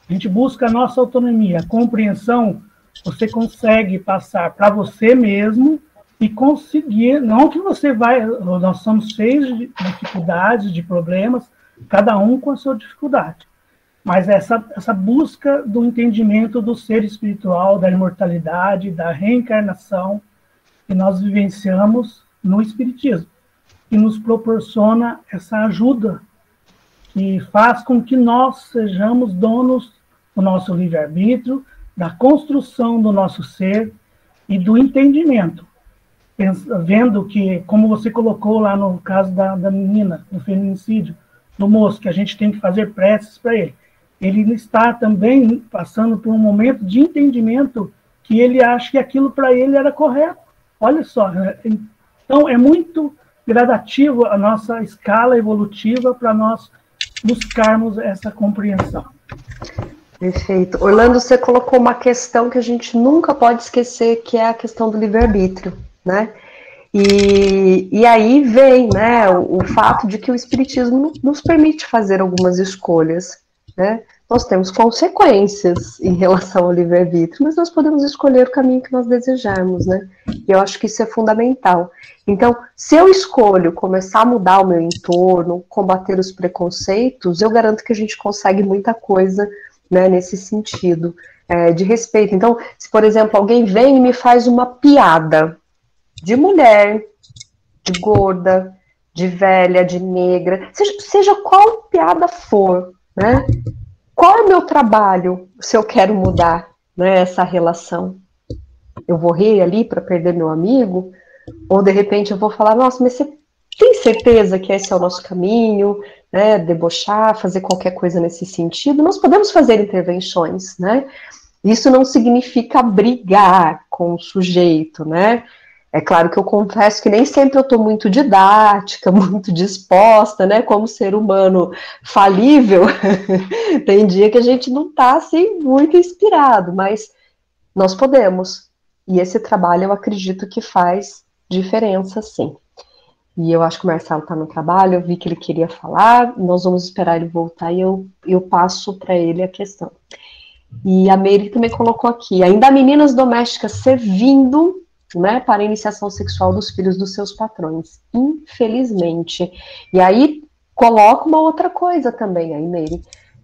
a gente busca a nossa autonomia, a compreensão, você consegue passar para você mesmo e conseguir, não que você vai, nós somos cheios de dificuldades, de problemas, cada um com a sua dificuldade, mas essa busca do entendimento do ser espiritual, da imortalidade, da reencarnação, que nós vivenciamos no Espiritismo, que nos proporciona essa ajuda, que faz com que nós sejamos donos do nosso livre-arbítrio, da construção do nosso ser e do entendimento. Vendo que, como você colocou lá no caso da menina, do feminicídio, do moço, que a gente tem que fazer preces para ele. Ele está também passando por um momento de entendimento que ele acha que aquilo para ele era correto. Olha só, né? Então é muito gradativo a nossa escala evolutiva para nós buscarmos essa compreensão. Perfeito. Orlando, você colocou uma questão que a gente nunca pode esquecer, que é a questão do livre-arbítrio, né? E aí vem, né, o fato de que o Espiritismo nos permite fazer algumas escolhas, né? Nós temos consequências em relação ao livre-arbítrio, mas nós podemos escolher o caminho que nós desejarmos, né? E eu acho que isso é fundamental. Então, se eu escolho começar a mudar o meu entorno, combater os preconceitos, eu garanto que a gente consegue muita coisa, né, nesse sentido, de respeito. Então, se, por exemplo, alguém vem e me faz uma piada de mulher, de gorda, de velha, de negra, seja qual piada for, né? Qual é o meu trabalho se eu quero mudar, né, essa relação? Eu vou rir ali para perder meu amigo? Ou, de repente, eu vou falar, nossa, mas você tem certeza que esse é o nosso caminho, né, debochar, fazer qualquer coisa nesse sentido? Nós podemos fazer intervenções, né? Isso não significa brigar com o sujeito, né? É claro que eu confesso que nem sempre eu estou muito didática, muito disposta, né, como ser humano falível. Tem dia que a gente não está, assim, muito inspirado, mas nós podemos. E esse trabalho eu acredito que faz diferença, sim. E eu acho que o Marcelo está no trabalho, eu vi que ele queria falar, nós vamos esperar ele voltar e eu passo para ele a questão. E a Meire também colocou aqui, ainda há meninas domésticas servindo, né, para a iniciação sexual dos filhos dos seus patrões, infelizmente. E aí coloca uma outra coisa também aí, Meire,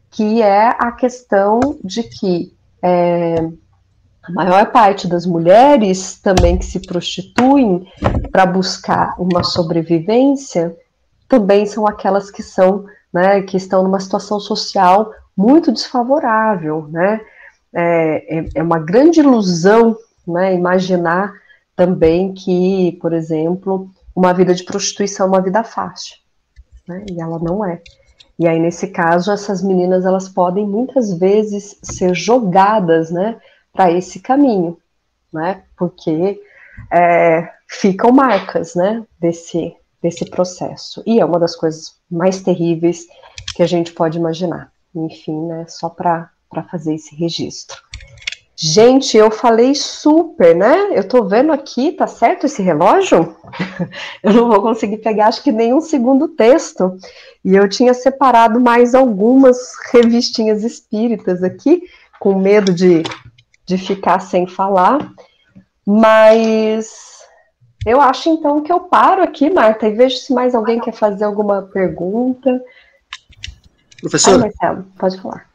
que é a questão de que a maior parte das mulheres também que se prostituem para buscar uma sobrevivência também são aquelas que são, né, que estão numa situação social muito desfavorável, né? É uma grande ilusão, né, imaginar também que, por exemplo, uma vida de prostituição é uma vida fácil, né? E ela não é. E aí, nesse caso, essas meninas, elas podem muitas vezes ser jogadas, né, para esse caminho, né? Porque ficam marcas, né, desse processo. E é uma das coisas mais terríveis que a gente pode imaginar. Enfim, né, só para fazer esse registro. Gente, eu falei super, né? Eu tô vendo aqui, tá certo esse relógio? Eu não vou conseguir pegar, acho que nem um segundo texto. E eu tinha separado mais algumas revistinhas espíritas aqui, com medo de ficar sem falar. Mas eu acho, então, que eu paro aqui, Marta, e vejo se mais alguém quer fazer alguma pergunta. Professor? Marcelo, pode falar.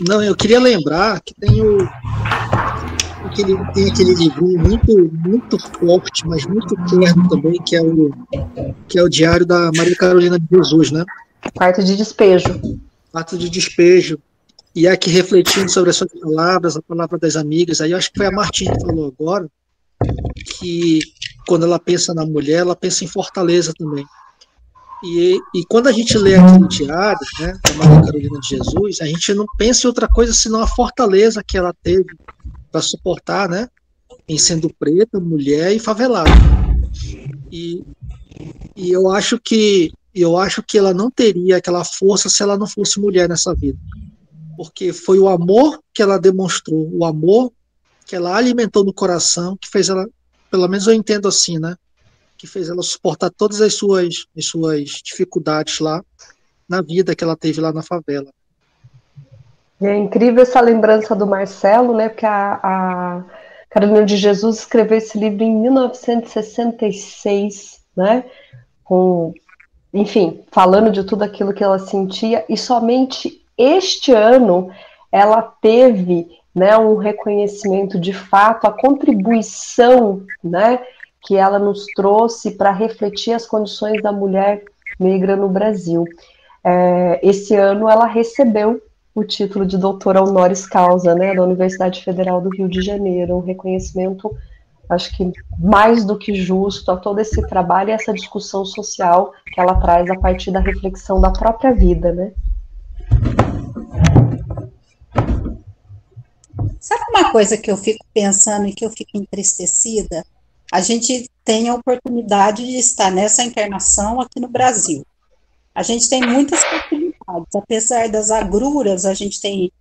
Não, eu queria lembrar que tem aquele livrinho muito forte, mas muito terno também, que é o Diário da Maria Carolina de Jesus, né? Quarto de despejo. Quarto de despejo. E aqui refletindo sobre as suas palavras, a palavra das amigas, aí eu acho que foi a Martinha que falou agora, que quando ela pensa na mulher, ela pensa em Fortaleza também. E quando a gente lê aquele diário, né, da Maria Carolina de Jesus, a gente não pensa em outra coisa senão a fortaleza que ela teve para suportar, né, em sendo preta, mulher e favelada. E eu acho que ela não teria aquela força se ela não fosse mulher nessa vida. Porque foi o amor que ela demonstrou, o amor que ela alimentou no coração, que fez ela, pelo menos eu entendo assim, né, que fez ela suportar todas as suas dificuldades lá na vida que ela teve lá na favela. E é incrível essa lembrança do Marcelo, né, porque a Carolina de Jesus escreveu esse livro em 1966, né, enfim, falando de tudo aquilo que ela sentia, e somente este ano ela teve, né, um reconhecimento de fato, a contribuição, né, que ela nos trouxe para refletir as condições da mulher negra no Brasil. Esse ano ela recebeu o título de doutora honoris causa, né, da Universidade Federal do Rio de Janeiro, um reconhecimento, acho que mais do que justo a todo esse trabalho e essa discussão social que ela traz a partir da reflexão da própria vida, né. Sabe uma coisa que eu fico pensando e que eu fico entristecida? A gente tem a oportunidade de estar nessa encarnação aqui no Brasil. A gente tem muitas facilidades, apesar das agruras, a gente tem,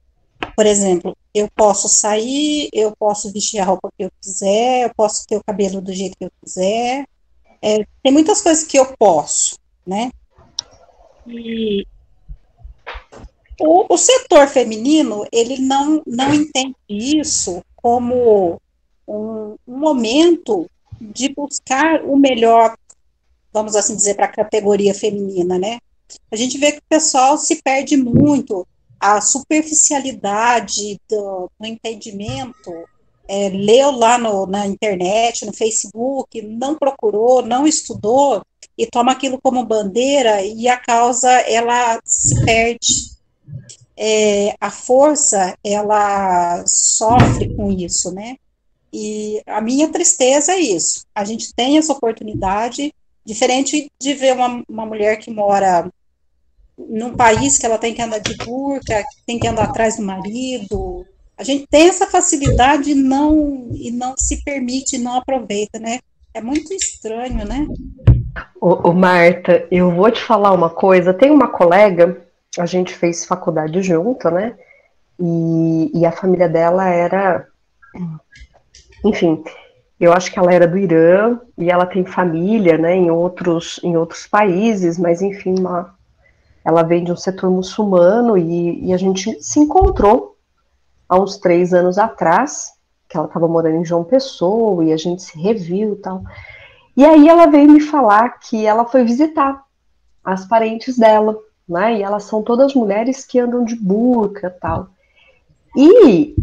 por exemplo, eu posso sair, eu posso vestir a roupa que eu quiser, eu posso ter o cabelo do jeito que eu quiser, tem muitas coisas que eu posso, né? E o setor feminino, ele não entende isso como um momento de buscar o melhor, vamos assim dizer, para a categoria feminina, né? A gente vê que o pessoal se perde muito, a superficialidade do entendimento, leu lá na internet, no Facebook, não procurou, não estudou, e toma aquilo como bandeira, e a causa, ela se perde. A força, ela sofre com isso, né? E a minha tristeza é isso. A gente tem essa oportunidade, diferente de ver uma mulher que mora num país que ela tem que andar de burca, tem que andar atrás do marido. A gente tem essa facilidade e não se permite, não aproveita, né? É muito estranho, né? Ô, Marta, eu vou te falar uma coisa. Tem uma colega, a gente fez faculdade junto, né? E a família dela era... Enfim, eu acho que ela era do Irã e ela tem família, né, em outros países, mas enfim, ela vem de um setor muçulmano e a gente se encontrou há uns 3 anos atrás, que ela estava morando em João Pessoa e a gente se reviu e tal. E aí ela veio me falar que ela foi visitar as parentes dela, né, e elas são todas mulheres que andam de burca e tal. E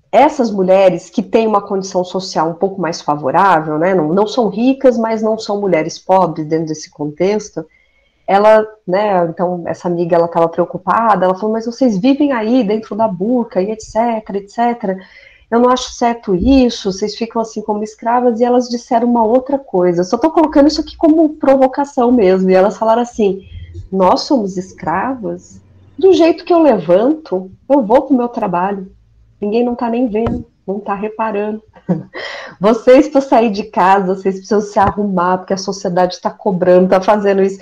essas mulheres que têm uma condição social um pouco mais favorável, né, não são ricas, mas não são mulheres pobres dentro desse contexto, ela, né, então essa amiga, ela estava preocupada, ela falou, mas vocês vivem aí dentro da burca e etc, etc, eu não acho certo isso, vocês ficam assim como escravas, e elas disseram uma outra coisa, eu só estou colocando isso aqui como provocação mesmo, e elas falaram assim, nós somos escravas, do jeito que eu levanto, eu vou para o meu trabalho, ninguém não está nem vendo, não está reparando. Vocês, para sair de casa, vocês precisam se arrumar, porque a sociedade está cobrando, está fazendo isso.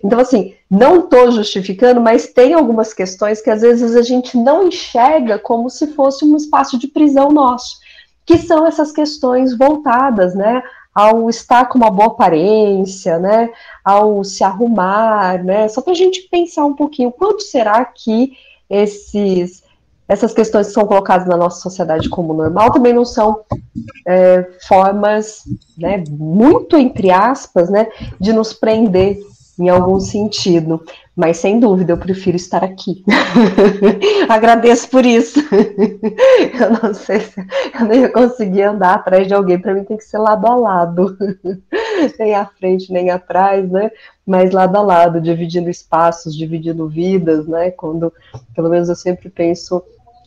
Então, assim, não estou justificando, mas tem algumas questões que às vezes a gente não enxerga como se fosse um espaço de prisão nosso, que são essas questões voltadas, né, ao estar com uma boa aparência, né, ao se arrumar, né, só para a gente pensar um pouquinho, quanto será que essas questões que são colocadas na nossa sociedade como normal também não são formas, né, muito entre aspas, né, de nos prender em algum sentido, mas sem dúvida eu prefiro estar aqui. Agradeço por isso. Eu não sei se eu nem ia conseguir andar atrás de alguém, para mim tem que ser lado a lado, nem à frente nem atrás, né, mas lado a lado, dividindo espaços, dividindo vidas, né, quando, pelo menos eu sempre penso,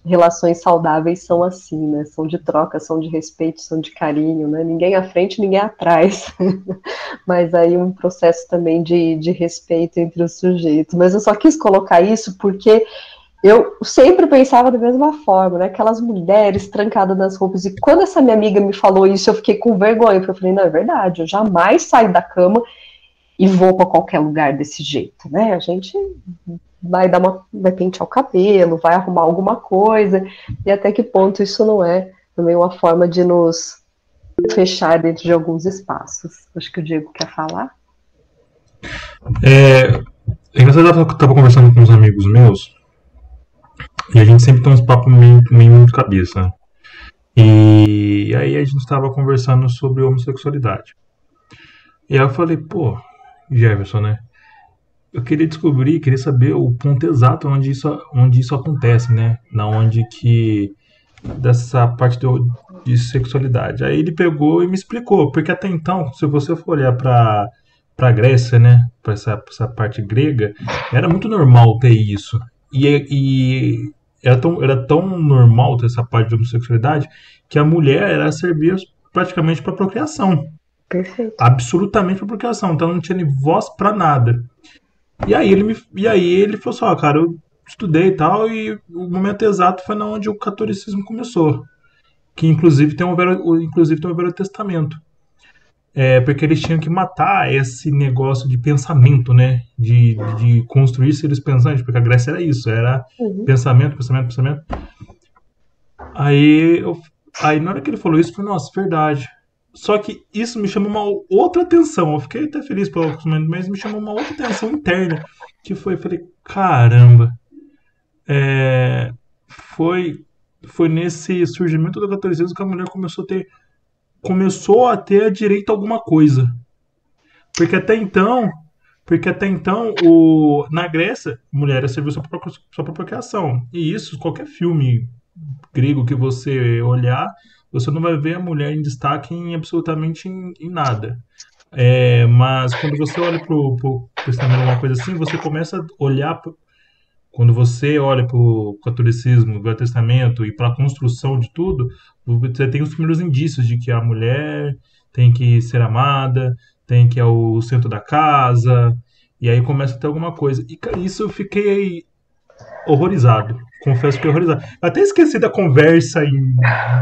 relações saudáveis são assim, né? São de troca, são de respeito, são de carinho, né? Ninguém à frente, ninguém atrás. Mas aí um processo também de respeito entre os sujeitos. Mas eu só quis colocar isso porque eu sempre pensava da mesma forma, né? Aquelas mulheres trancadas nas roupas. E quando essa minha amiga me falou isso, eu fiquei com vergonha. Porque eu falei, não, é verdade, eu jamais saio da cama e vou para qualquer lugar desse jeito, né? A gente vai pentear o cabelo, vai arrumar alguma coisa, e até que ponto isso não é também uma forma de nos fechar dentro de alguns espaços. Acho que o Diego quer falar. Engraçado, eu estava conversando com uns amigos meus, e a gente sempre tem uns papos meio muito cabeça, né? E aí a gente estava conversando sobre homossexualidade. E aí eu falei, pô, Jefferson, né? Eu queria saber o ponto exato onde isso acontece, né? Dessa parte de sexualidade. Aí ele pegou e me explicou, porque até então, se você for olhar para a Grécia, né? Para essa parte grega, era muito normal ter isso. E era tão normal ter essa parte de homossexualidade que a mulher era servia praticamente para procriação. Perfeito. Absolutamente para procriação. Então não tinha nem voz para nada. E aí ele falou assim, cara, estudei e tal, e o momento exato foi na onde o catolicismo começou, que inclusive tem um Velho Testamento. Porque eles tinham que matar esse negócio de pensamento, né? De construir seres pensantes, porque a Grécia era isso, era pensamento, pensamento, pensamento. Aí na hora que ele falou isso, eu falei, nossa, verdade. Só que isso me chamou uma outra atenção. Eu fiquei até feliz pelo acontecimento, mas me chamou uma outra atenção interna. Que foi, eu falei, caramba. Foi nesse surgimento do catolicismo que a mulher começou a ter direito a alguma coisa. Porque até então, na Grécia, mulher era serviço só para procriação. E isso, qualquer filme grego que você olhar, você não vai ver a mulher em destaque absolutamente em nada. Mas quando você olha para o testamento, alguma coisa assim, você começa a olhar. Quando você olha para o catolicismo, o Velho Testamento e para a construção de tudo, você tem os primeiros indícios de que a mulher tem que ser amada, tem que ir ao centro da casa, e aí começa a ter alguma coisa. E isso eu fiquei horrorizado. Confesso que fiquei horrorizado. Eu até esqueci da conversa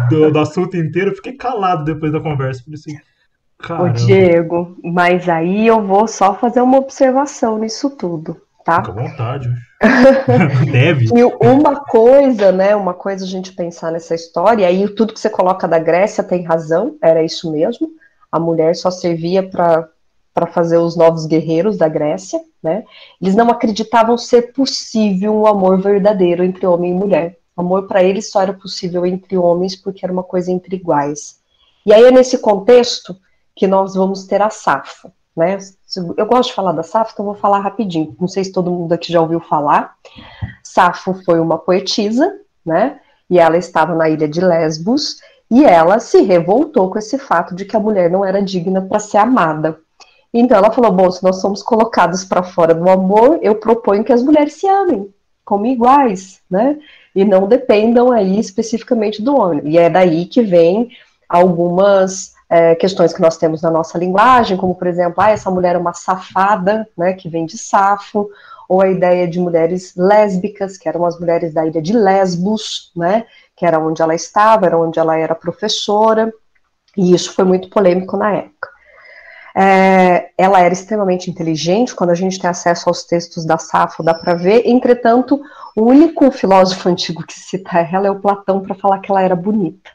do assunto inteiro, eu fiquei calado depois da conversa. Falei assim, caramba. Ô, Diego, mas aí eu vou só fazer uma observação nisso tudo, tá? Fica à vontade. Deve. E uma coisa, né? Uma coisa a gente pensar nessa história, e aí tudo que você coloca da Grécia tem razão, era isso mesmo. A mulher só servia para fazer os novos guerreiros da Grécia, né? Eles não acreditavam ser possível um amor verdadeiro entre homem e mulher. O amor para eles só era possível entre homens porque era uma coisa entre iguais. E aí é nesse contexto que nós vamos ter a Safo, né? Eu gosto de falar da Safo, então vou falar rapidinho. Não sei se todo mundo aqui já ouviu falar. Safo foi uma poetisa, né? E ela estava na ilha de Lesbos e ela se revoltou com esse fato de que a mulher não era digna para ser amada. Então ela falou, bom, se nós somos colocados para fora do amor, eu proponho que as mulheres se amem como iguais, né? E não dependam aí especificamente do homem. E é daí que vem algumas questões que nós temos na nossa linguagem, como por exemplo, essa mulher é uma safada, né? Que vem de Safo, ou a ideia de mulheres lésbicas, que eram as mulheres da ilha de Lesbos, né? Que era onde ela estava, era onde ela era professora, e isso foi muito polêmico na época. Ela era extremamente inteligente, quando a gente tem acesso aos textos da Safo dá para ver, entretanto, o único filósofo antigo que cita ela é o Platão para falar que ela era bonita,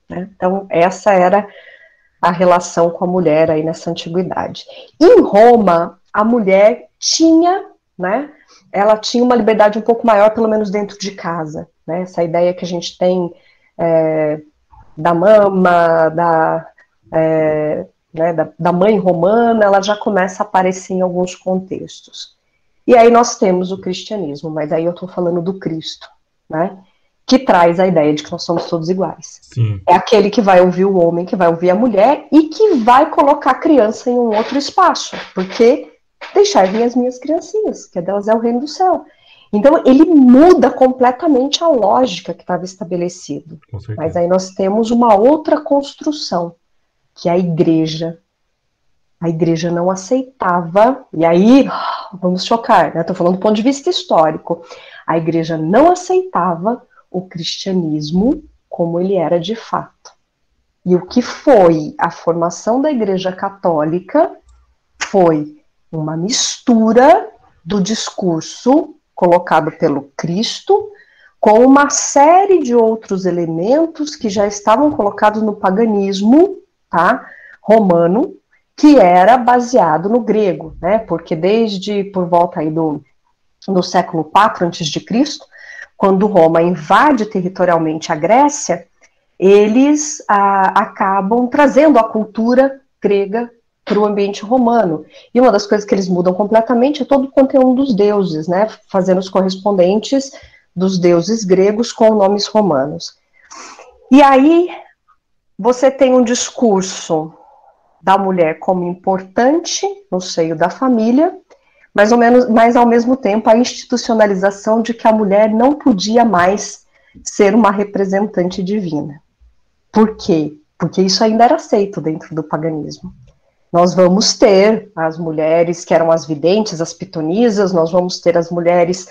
né? Então essa era a relação com a mulher aí nessa antiguidade. Em Roma, a mulher tinha, né, ela tinha uma liberdade um pouco maior, pelo menos dentro de casa, né? Essa ideia que a gente tem da mama, da mãe romana, ela já começa a aparecer em alguns contextos. E aí nós temos o cristianismo, mas aí eu estou falando do Cristo, né? Que traz a ideia de que nós somos todos iguais. Sim. É aquele que vai ouvir o homem, que vai ouvir a mulher e que vai colocar a criança em um outro espaço, porque deixar vir as minhas criancinhas, que delas é o reino do céu. Então ele muda completamente a lógica que estava estabelecido. Mas aí nós temos uma outra construção, que a igreja não aceitava, e aí, vamos chocar, né? Estou falando do ponto de vista histórico, a igreja não aceitava o cristianismo como ele era de fato. E o que foi a formação da igreja católica foi uma mistura do discurso colocado pelo Cristo com uma série de outros elementos que já estavam colocados no paganismo, tá, romano, que era baseado no grego, né, porque desde por volta aí do século IV a.C., quando Roma invade territorialmente a Grécia, eles acabam trazendo a cultura grega para o ambiente romano. E uma das coisas que eles mudam completamente é todo o conteúdo dos deuses, né, fazendo os correspondentes dos deuses gregos com nomes romanos. E aí você tem um discurso da mulher como importante no seio da família, mas ao mesmo tempo a institucionalização de que a mulher não podia mais ser uma representante divina. Por quê? Porque isso ainda era aceito dentro do paganismo. Nós vamos ter as mulheres que eram as videntes, as pitonisas, nós vamos ter as mulheres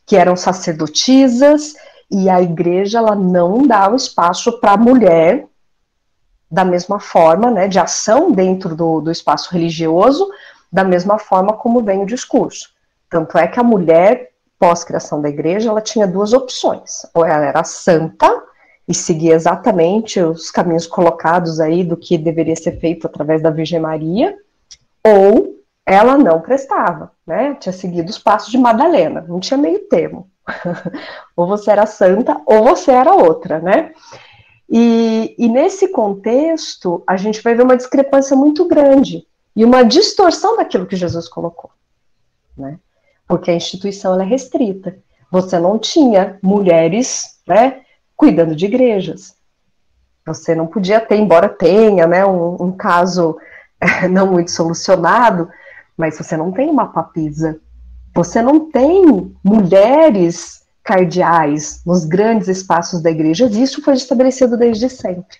que eram sacerdotisas, e a igreja ela não dá o espaço para a mulher da mesma forma, né, de ação dentro do espaço religioso, da mesma forma como vem o discurso. Tanto é que a mulher, pós-criação da igreja, ela tinha duas opções. Ou ela era santa e seguia exatamente os caminhos colocados aí do que deveria ser feito através da Virgem Maria, ou ela não prestava, né? Tinha seguido os passos de Madalena, não tinha meio termo. Ou você era santa, ou você era outra, né? E nesse contexto, a gente vai ver uma discrepância muito grande e uma distorção daquilo que Jesus colocou, né? Porque a instituição ela é restrita. Você não tinha mulheres, né, cuidando de igrejas. Você não podia ter, embora tenha, né, um caso não muito solucionado, mas você não tem uma papisa. Você não tem mulheres cardeais nos grandes espaços da igreja. Isso foi estabelecido desde sempre.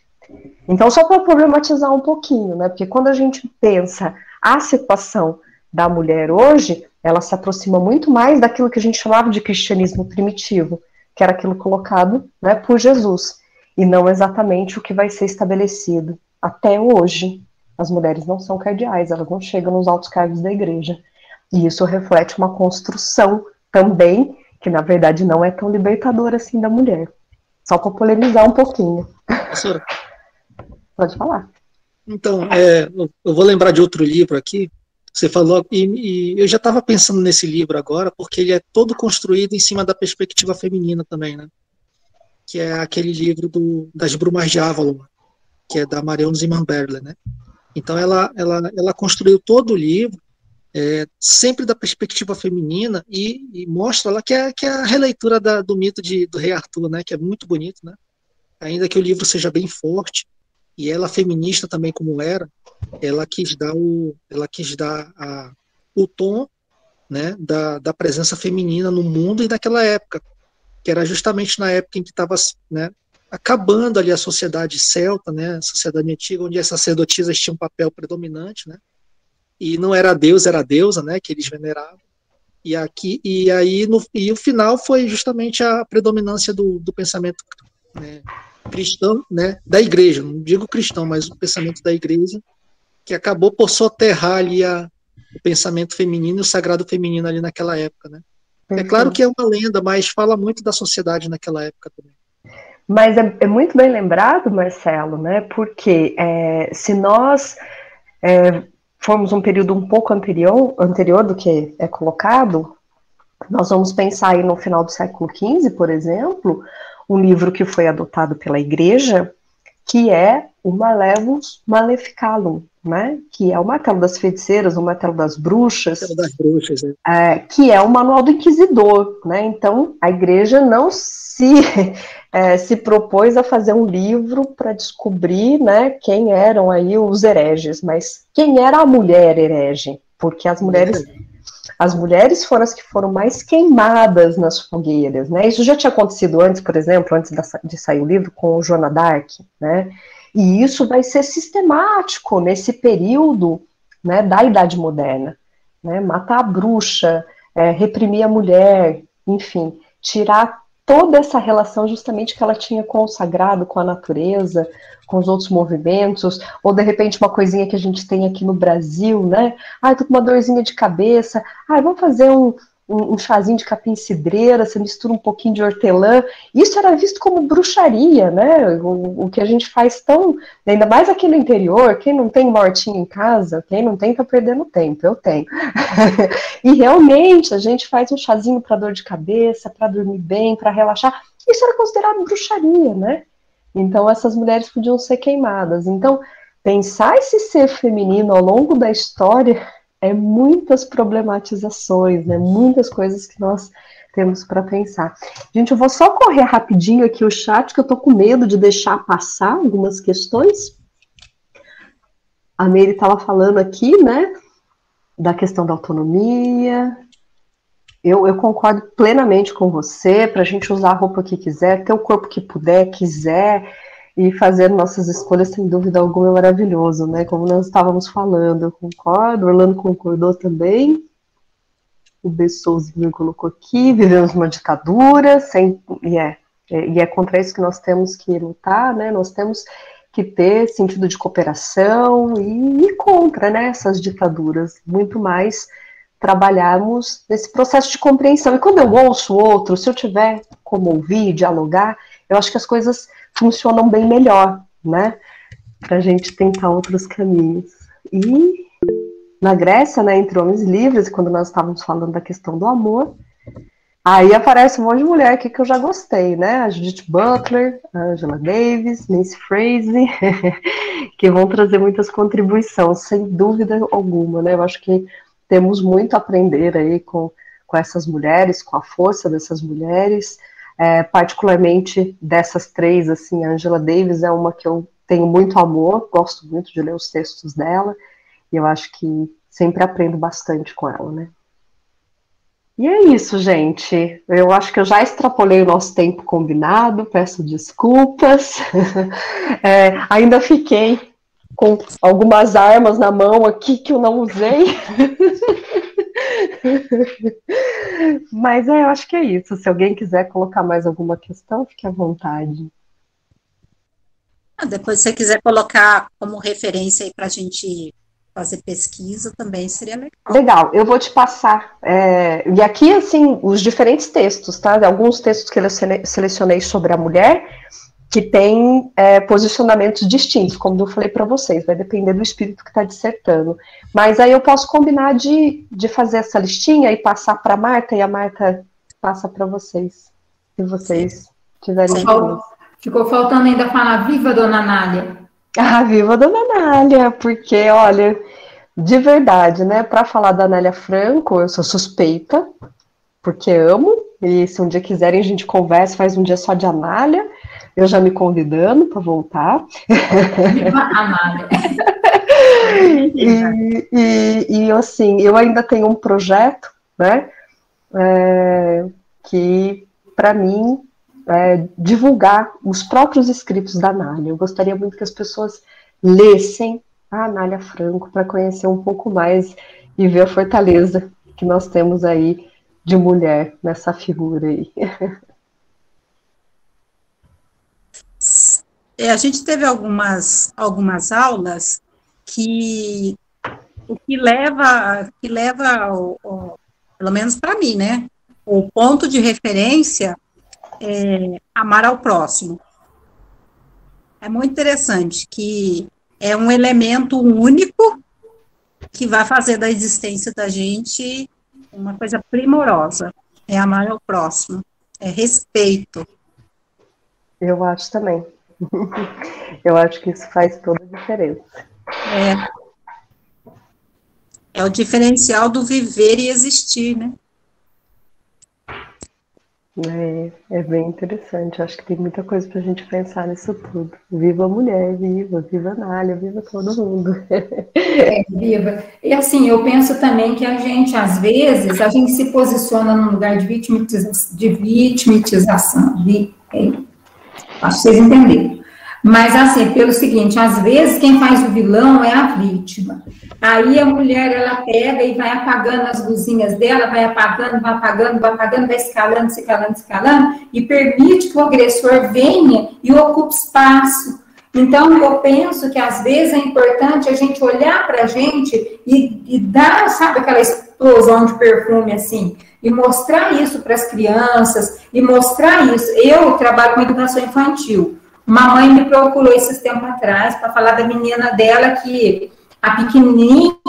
Então, só para problematizar um pouquinho, né, porque quando a gente pensa a situação da mulher hoje, ela se aproxima muito mais daquilo que a gente chamava de cristianismo primitivo, que era aquilo colocado, né, por Jesus, e não exatamente o que vai ser estabelecido. Até hoje, as mulheres não são cardeais, elas não chegam nos altos cargos da igreja. E isso reflete uma construção também, que na verdade não é tão libertadora assim da mulher. Só para polemizar um pouquinho. Professora, pode falar. Então, eu vou lembrar de outro livro aqui. Você falou, e eu já estava pensando nesse livro agora, porque ele é todo construído em cima da perspectiva feminina também, né? Que é aquele livro das Brumas de Avalon, que é da Marion Zimmerberger, né? Então, ela construiu todo o livro sempre da perspectiva feminina e mostra lá que é a releitura do mito do rei Arthur, né? Que é muito bonito, né? Ainda que o livro seja bem forte, e ela feminista também como era, ela quis dar o tom, né, da presença feminina no mundo e naquela época, que era justamente na época em que estava, né, acabando ali a sociedade celta, né, a sociedade antiga, onde as sacerdotisas tinham um papel predominante, né, e não era Deus, era a deusa, né, que eles veneravam. E o final foi justamente a predominância do pensamento, né, cristão, né, da igreja, não digo cristão, mas o pensamento da igreja, que acabou por soterrar ali o pensamento feminino e o sagrado feminino ali naquela época, né? É claro que é uma lenda, mas fala muito da sociedade naquela época também. Mas é muito bem lembrado, Marcelo, né? Porque se nós formos um período um pouco anterior do que é colocado, nós vamos pensar aí no final do século XV, por exemplo, um livro que foi adotado pela igreja, que é o Malleus Maleficarum, né? Que é o martelo das feiticeiras, o martelo das bruxas, que é o manual do inquisidor, né? Então, a igreja não se propôs a fazer um livro para descobrir, né, quem eram aí os hereges, mas quem era a mulher herege, porque as mulheres foram as que foram mais queimadas nas fogueiras, né? Isso já tinha acontecido antes, por exemplo, antes de sair o livro, com o Joana d'Arc, né? E isso vai ser sistemático nesse período, né, da Idade Moderna, né? Matar a bruxa, reprimir a mulher, enfim, tirar toda essa relação justamente que ela tinha com o sagrado, com a natureza, com os outros movimentos, ou de repente uma coisinha que a gente tem aqui no Brasil, né? Tô com uma dorzinha de cabeça, vamos fazer um chazinho de capim-cidreira, você mistura um pouquinho de hortelã. Isso era visto como bruxaria, né? O que a gente faz tão... Ainda mais aqui no interior, quem não tem mortinho em casa, quem não tem tá perdendo tempo, eu tenho. E realmente, a gente faz um chazinho para dor de cabeça, para dormir bem, para relaxar. Isso era considerado bruxaria, né? Então, essas mulheres podiam ser queimadas. Então, pensar esse ser feminino ao longo da história muitas problematizações, né? Muitas coisas que nós temos para pensar. Gente, eu vou só correr rapidinho aqui o chat, que eu tô com medo de deixar passar algumas questões. A Meire estava falando aqui, né, da questão da autonomia. Eu concordo plenamente com você, para a gente usar a roupa que quiser, ter o corpo que puder, quiser, e fazer nossas escolhas, sem dúvida alguma, é maravilhoso, né? Como nós estávamos falando, eu concordo, Orlando concordou também. o Bessouzinho colocou aqui, vivemos uma ditadura, e é contra isso que nós temos que lutar, né? Nós temos que ter sentido de cooperação e contra, né, essas ditaduras, muito mais trabalharmos nesse processo de compreensão. E quando eu ouço o outro, se eu tiver como ouvir, dialogar, eu acho que as coisas funcionam bem melhor, né, para a gente tentar outros caminhos. E na Grécia, né, entre homens livres, quando nós estávamos falando da questão do amor, aí aparece um monte de mulher aqui que eu já gostei, né? A Judith Butler, a Angela Davis, Nancy Fraser, que vão trazer muitas contribuições, sem dúvida alguma, né? Eu acho que temos muito a aprender aí com essas mulheres, com a força dessas mulheres, particularmente dessas três, assim, a Angela Davis é uma que eu tenho muito amor, gosto muito de ler os textos dela, e eu acho que sempre aprendo bastante com ela, né? E é isso, gente. Eu acho que eu já extrapolei o nosso tempo combinado, peço desculpas. Ainda fiquei com algumas armas na mão aqui que eu não usei. Mas eu acho que é isso. Se alguém quiser colocar mais alguma questão, fique à vontade. Depois, se você quiser colocar como referência aí para a gente fazer pesquisa, também seria legal. Legal, eu vou te passar. E aqui, assim, os diferentes textos, tá? Alguns textos que eu selecionei sobre a mulher, que tem posicionamentos distintos, como eu falei para vocês, vai depender do espírito que está dissertando. Mas aí eu posso combinar de fazer essa listinha e passar para a Marta, e a Marta passa para vocês, se vocês tiverem interesse. Ficou faltando ainda falar viva Dona Nália. Ah, viva Dona Nália, porque, olha, de verdade, né, para falar da Nália Franco, eu sou suspeita, porque amo, e se um dia quiserem a gente conversa, faz um dia só de Anália, eu já me convidando para voltar. Viva Anália. E assim, eu ainda tenho um projeto, né, que, para mim, divulgar os próprios escritos da Nália. Eu gostaria muito que as pessoas lessem a Nália Franco para conhecer um pouco mais e ver a fortaleza que nós temos aí de mulher nessa figura aí. A gente teve algumas aulas que leva pelo menos para mim, né, o ponto de referência amar ao próximo. É muito interessante que é um elemento único que vai fazer da existência da gente uma coisa primorosa. É amar ao próximo, é respeito. Eu acho também. Eu acho que isso faz toda a diferença. É o diferencial do viver e existir, né? É bem interessante, acho que tem muita coisa para a gente pensar nisso tudo. Viva a mulher, viva a Nália, viva todo mundo. Viva. E assim, eu penso também que a gente, às vezes, a gente se posiciona num lugar de vitimização. Acho que vocês entenderam. Mas, assim, pelo seguinte, às vezes quem faz o vilão é a vítima. Aí a mulher, ela pega e vai apagando as luzinhas dela, vai apagando, vai escalando, e permite que o agressor venha e ocupe espaço. Então, eu penso que, às vezes, é importante a gente olhar para a gente e dar, sabe, aquela explosão de perfume, assim, e mostrar isso para as crianças, e mostrar isso. Eu trabalho com educação infantil. Uma mãe me procurou esses tempos atrás para falar da menina dela, que a pequenininha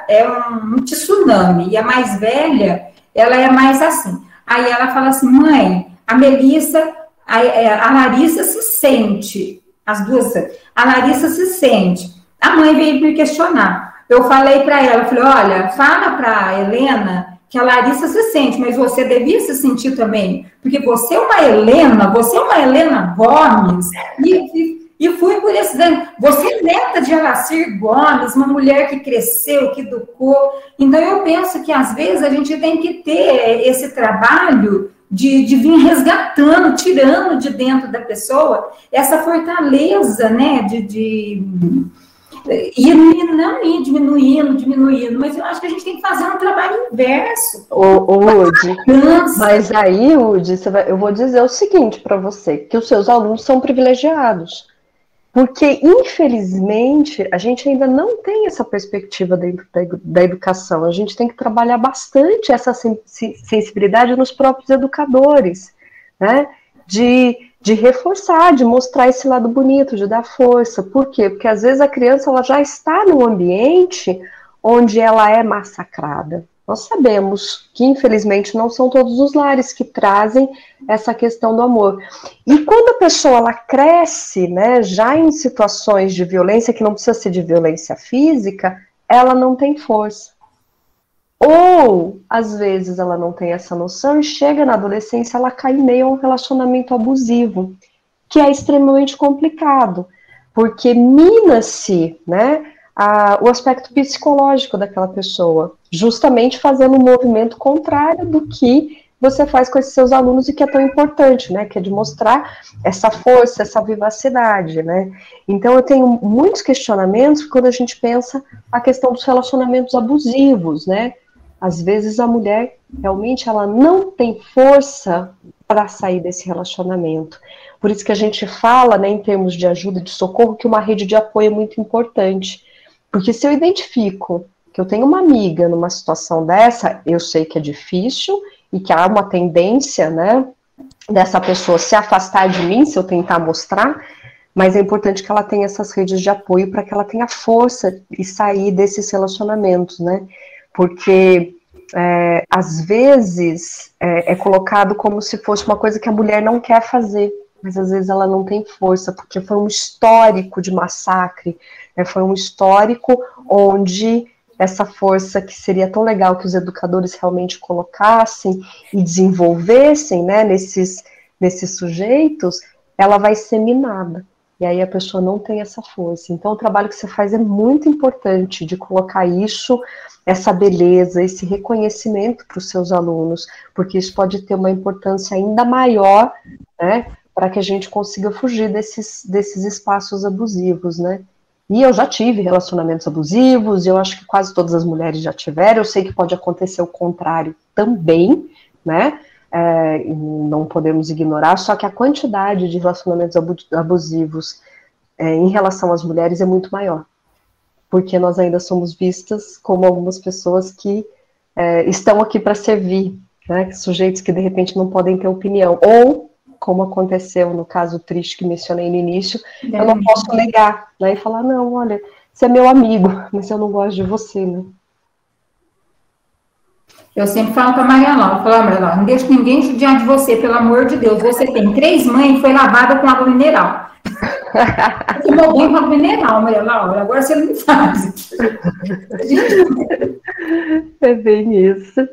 é um tsunami, e a mais velha, ela é mais assim. Aí ela fala assim, mãe, a Melissa, a Larissa se sente, as duas, a Larissa se sente. A mãe veio me questionar. Eu falei para ela, falei, olha, fala para a Helena que a Larissa se sente, mas você devia se sentir também, porque você é uma Helena Gomes, e fui por esse dano. Você é neta de Alacir Gomes, uma mulher que cresceu, que educou. Então, eu penso que, às vezes, a gente tem que ter esse trabalho de vir resgatando, tirando de dentro da pessoa essa fortaleza, né, não ir diminuindo, mas eu acho que a gente tem que fazer um trabalho inverso. Udi, mas aí, Udi, eu vou dizer o seguinte para você, que os seus alunos são privilegiados, porque, infelizmente, a gente ainda não tem essa perspectiva dentro da educação, a gente tem que trabalhar bastante essa sensibilidade nos próprios educadores, né, de reforçar, de mostrar esse lado bonito, de dar força. Por quê? Porque às vezes a criança ela já está num ambiente onde ela é massacrada. Nós sabemos que, infelizmente, não são todos os lares que trazem essa questão do amor. E quando a pessoa ela cresce, né, já em situações de violência, que não precisa ser de violência física, ela não tem força. Ou, às vezes, ela não tem essa noção e chega na adolescência, ela cai em meio a um relacionamento abusivo, que é extremamente complicado, porque mina-se, né, o aspecto psicológico daquela pessoa, justamente fazendo um movimento contrário do que você faz com esses seus alunos e que é tão importante, né, que é de mostrar essa força, essa vivacidade, né. Então eu tenho muitos questionamentos quando a gente pensa a questão dos relacionamentos abusivos, né. Às vezes a mulher, realmente, ela não tem força para sair desse relacionamento. Por isso que a gente fala, né, em termos de ajuda, de socorro, que uma rede de apoio é muito importante. Porque se eu identifico que eu tenho uma amiga numa situação dessa, eu sei que é difícil e que há uma tendência, né, dessa pessoa se afastar de mim, se eu tentar mostrar, mas é importante que ela tenha essas redes de apoio para que ela tenha força e sair desses relacionamentos, né? Porque às vezes é colocado como se fosse uma coisa que a mulher não quer fazer, mas às vezes ela não tem força, porque foi um histórico de massacre, né, foi um histórico onde essa força que seria tão legal que os educadores realmente colocassem e desenvolvessem, né, nesses sujeitos, ela vai ser minada. E aí a pessoa não tem essa força. Então o trabalho que você faz é muito importante de colocar isso, essa beleza, esse reconhecimento para os seus alunos, porque isso pode ter uma importância ainda maior, né, para que a gente consiga fugir desses espaços abusivos, né. E eu já tive relacionamentos abusivos, e eu acho que quase todas as mulheres já tiveram, eu sei que pode acontecer o contrário também, né, não podemos ignorar, só que a quantidade de relacionamentos abusivos em relação às mulheres é muito maior, porque nós ainda somos vistas como algumas pessoas que estão aqui para servir, né, sujeitos que de repente não podem ter opinião, ou, como aconteceu no caso triste que mencionei no início, eu não posso negar, né, e falar, não, olha, você é meu amigo, mas eu não gosto de você, né. Eu sempre falo para a Maria Laura, não deixa ninguém judiar de você, pelo amor de Deus. Você tem 3 mães e foi lavada com água mineral. Você tomou banho com água mineral, Maria Laura, agora você não me faz. É bem isso.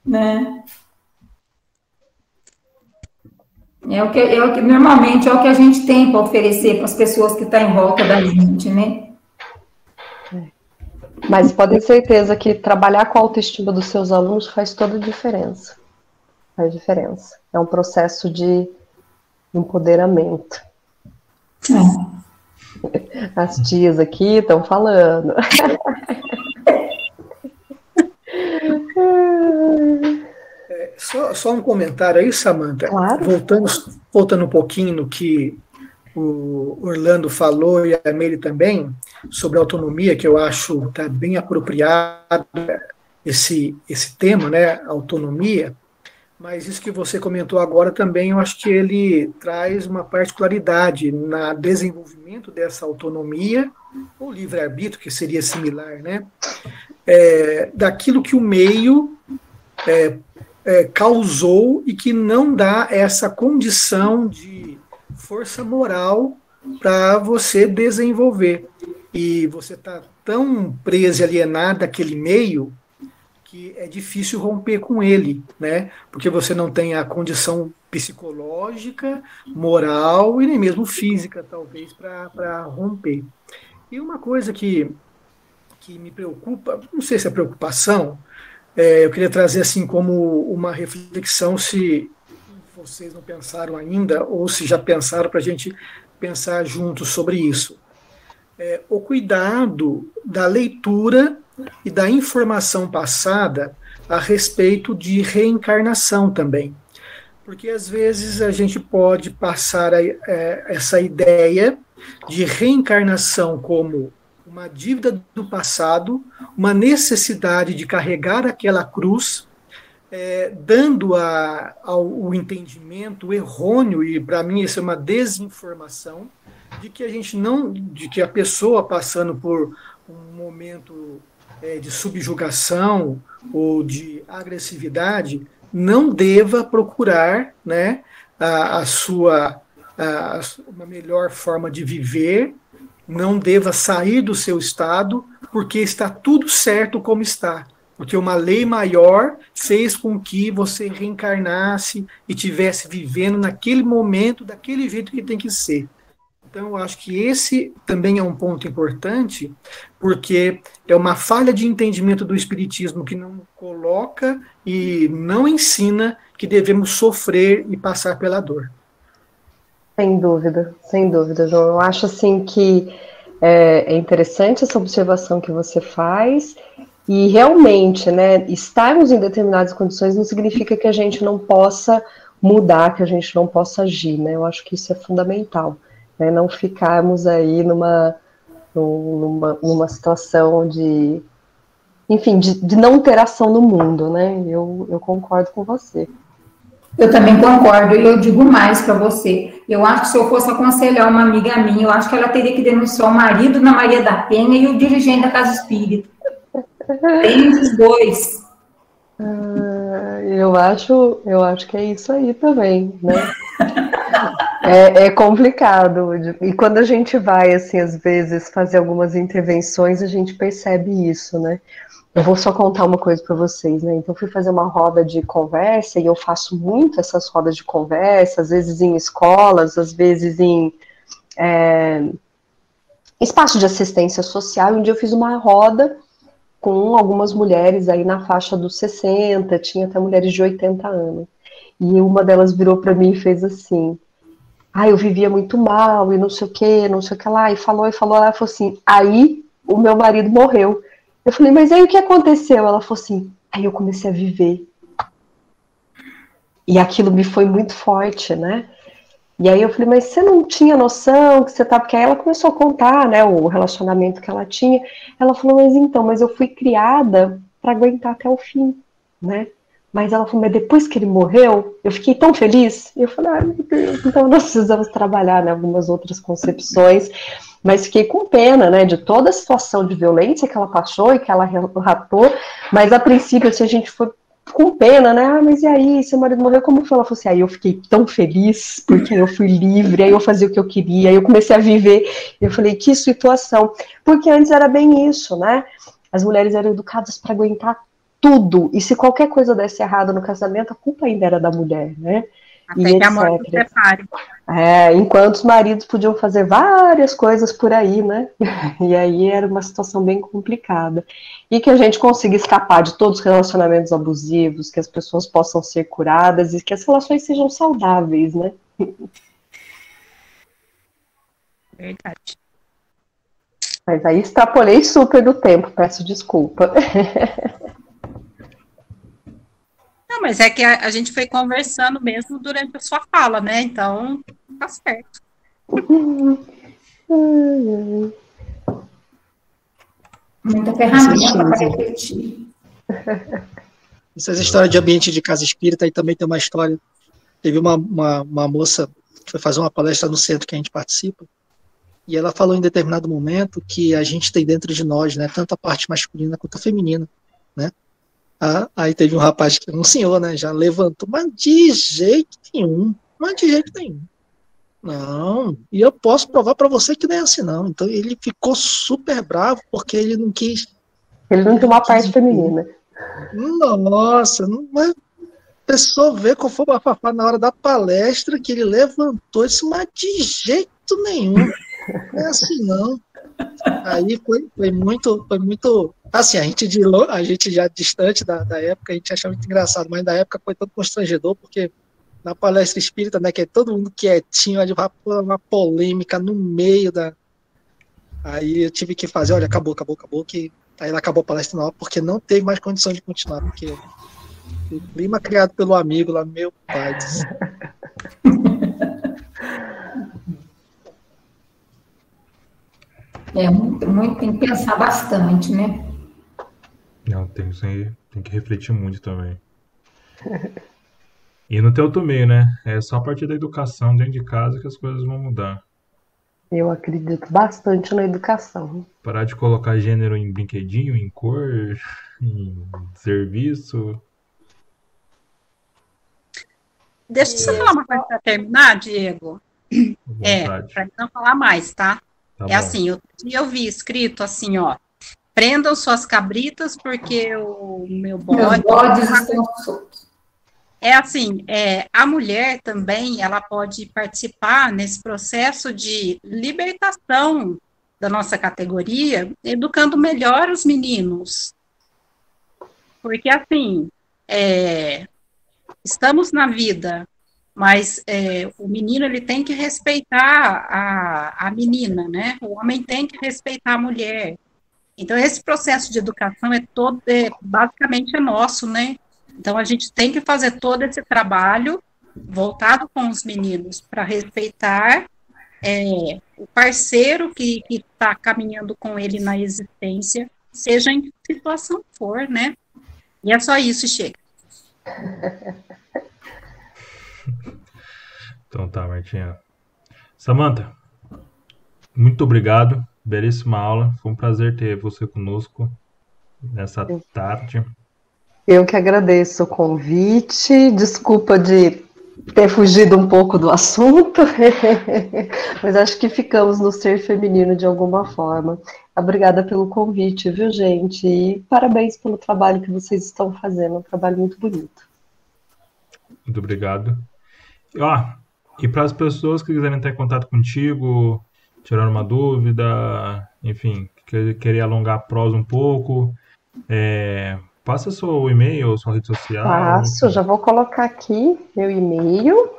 Né? Normalmente é o que a gente tem para oferecer para as pessoas que estão em volta da gente, né? Mas pode ter certeza que trabalhar com a autoestima dos seus alunos faz toda a diferença. Faz diferença. É um processo de empoderamento. As tias aqui estão falando. Só um comentário aí, Samantha. Claro. Voltando um pouquinho no que o Orlando falou e a Meire também, sobre autonomia, que eu acho tá bem apropriado esse tema, né, autonomia, mas isso que você comentou agora também, eu acho que ele traz uma particularidade no desenvolvimento dessa autonomia, ou livre-arbítrio, que seria similar, né, daquilo que o meio causou e que não dá essa condição de força moral para você desenvolver. E você está tão preso e alienado àquele meio que é difícil romper com ele, né? Porque você não tem a condição psicológica, moral e nem mesmo física, talvez, para romper. E uma coisa que me preocupa, não sei se é preocupação, eu queria trazer assim como uma reflexão, se vocês não pensaram ainda, ou se já pensaram, para a gente pensar juntos sobre isso. o cuidado da leitura e da informação passada a respeito de reencarnação também. Porque às vezes a gente pode passar essa ideia de reencarnação como uma dívida do passado, uma necessidade de carregar aquela cruz, dando ao entendimento errôneo, e para mim isso é uma desinformação, de que a pessoa passando por um momento de subjugação ou de agressividade não deva procurar, né, uma melhor forma de viver, não deva sair do seu estado, porque está tudo certo como está. Porque uma lei maior fez com que você reencarnasse e tivesse vivendo naquele momento, daquele jeito que tem que ser. Então, eu acho que esse também é um ponto importante, porque é uma falha de entendimento do Espiritismo que não coloca e não ensina que devemos sofrer e passar pela dor. Sem dúvida, João. Eu acho assim que é interessante essa observação que você faz, e realmente, né, estarmos em determinadas condições não significa que a gente não possa mudar, que a gente não possa agir, né? Eu acho que isso é fundamental. Né, não ficarmos aí numa situação de, enfim, de não ter ação no mundo, né? Eu concordo com você. Eu também concordo, e eu digo mais para você. Eu acho que se eu fosse aconselhar uma amiga minha, eu acho que ela teria que denunciar o marido na Maria da Penha e o dirigente da Casa Espírita. Tem os dois. Eu acho que é isso aí também, né? É complicado, e quando a gente vai, assim, às vezes, fazer algumas intervenções, a gente percebe isso, né? Eu vou só contar uma coisa para vocês, né? Então, eu fui fazer uma roda de conversa, e eu faço muito essas rodas de conversa, às vezes em escolas, às vezes em espaço de assistência social. Um dia eu fiz uma roda com algumas mulheres aí na faixa dos 60, tinha até mulheres de 80 anos. E uma delas virou para mim e fez assim: eu vivia muito mal, e não sei o que lá, e falou, ela falou assim, aí o meu marido morreu. Eu falei, mas aí o que aconteceu? Ela falou assim, aí eu comecei a viver. E aquilo me foi muito forte, né? E aí eu falei, mas você não tinha noção que você tá... Porque aí ela começou a contar, né, o relacionamento que ela tinha. Ela falou, mas eu fui criada para aguentar até o fim, né? Mas ela falou, mas depois que ele morreu, eu fiquei tão feliz. E eu falei, meu Deus, então nós precisamos trabalhar, né, algumas outras concepções. Mas fiquei com pena, né, de toda a situação de violência que ela passou e que ela relatou. Mas a princípio, assim, a gente foi com pena, né? Mas e aí, seu marido morreu, como foi? Ela falou assim, aí eu fiquei tão feliz, porque aí eu fui livre, aí eu fazia o que eu queria, aí eu comecei a viver. E eu falei, que situação. Porque antes era bem isso, né? As mulheres eram educadas para aguentar tudo, e se qualquer coisa desse errado no casamento, a culpa ainda era da mulher, né? Até que a morte se separe. Enquanto os maridos podiam fazer várias coisas por aí, né? E aí era uma situação bem complicada. E que a gente consiga escapar de todos os relacionamentos abusivos, que as pessoas possam ser curadas e que as relações sejam saudáveis, né? Verdade. Mas aí extrapolei super do tempo, peço desculpa. Não, mas é que a gente foi conversando mesmo durante a sua fala, né? Então, tá certo. Muita ferramenta para refletir. Essas histórias de ambiente de casa espírita, aí também tem uma história. Teve uma moça que foi fazer uma palestra no centro que a gente participa, e ela falou em determinado momento que a gente tem dentro de nós, né, tanto a parte masculina quanto a feminina, né? Aí teve um rapaz, um senhor, né, já levantou, mas de jeito nenhum, não, e eu posso provar para você que não é assim não. Então ele ficou super bravo porque ele não quis. Ele não tem uma parte feminina. Nossa, mas a pessoa vê qual foi o bafafá na hora da palestra que ele levantou isso, mas de jeito nenhum, não é assim não. Aí foi muito assim, a gente já distante da época, a gente achava muito engraçado, mas na época foi todo constrangedor, porque na palestra espírita, né, que é todo mundo quietinho, uma polêmica no meio Aí eu tive que fazer, olha, acabou, que aí ela acabou a palestra na hora, porque não teve mais condição de continuar, porque o clima criado pelo amigo lá, meu pai do céu. Muito, tem que pensar bastante, né? Não, tem que refletir muito também. E não tem outro meio, né? É só a partir da educação dentro de casa que as coisas vão mudar. Eu acredito bastante na educação. Parar de colocar gênero em brinquedinho, em cor, em serviço. Deixa eu só falar uma coisa para terminar, Diego. Vontade. Para não falar mais, tá? Tá É bom. assim, eu vi escrito assim, ó. Prendam suas cabritas porque o meu Meus bode... bodes estão soltos. É assim, a mulher também, ela pode participar nesse processo de libertação da nossa categoria, educando melhor os meninos. Porque, assim, estamos na vida, mas o menino, ele tem que respeitar a menina, né? O homem tem que respeitar a mulher. Então, esse processo de educação basicamente é nosso, né? Então, a gente tem que fazer todo esse trabalho voltado com os meninos para respeitar o parceiro que está caminhando com ele na existência, seja em que situação for, né? E é só isso, chega. Então tá, Martinha. Samantha, muito obrigado. Belíssima aula. Foi um prazer ter você conosco nessa tarde. Eu que agradeço o convite. Desculpa de ter fugido um pouco do assunto, mas acho que ficamos no ser feminino de alguma forma. Obrigada pelo convite, viu, gente? E parabéns pelo trabalho que vocês estão fazendo. Um trabalho muito bonito. Muito obrigado. E para as pessoas que quiserem entrar em contato contigo, tirar uma dúvida, enfim, querer alongar a prosa um pouco, passa seu e-mail, sua rede social. Passo, já vou colocar aqui meu e-mail.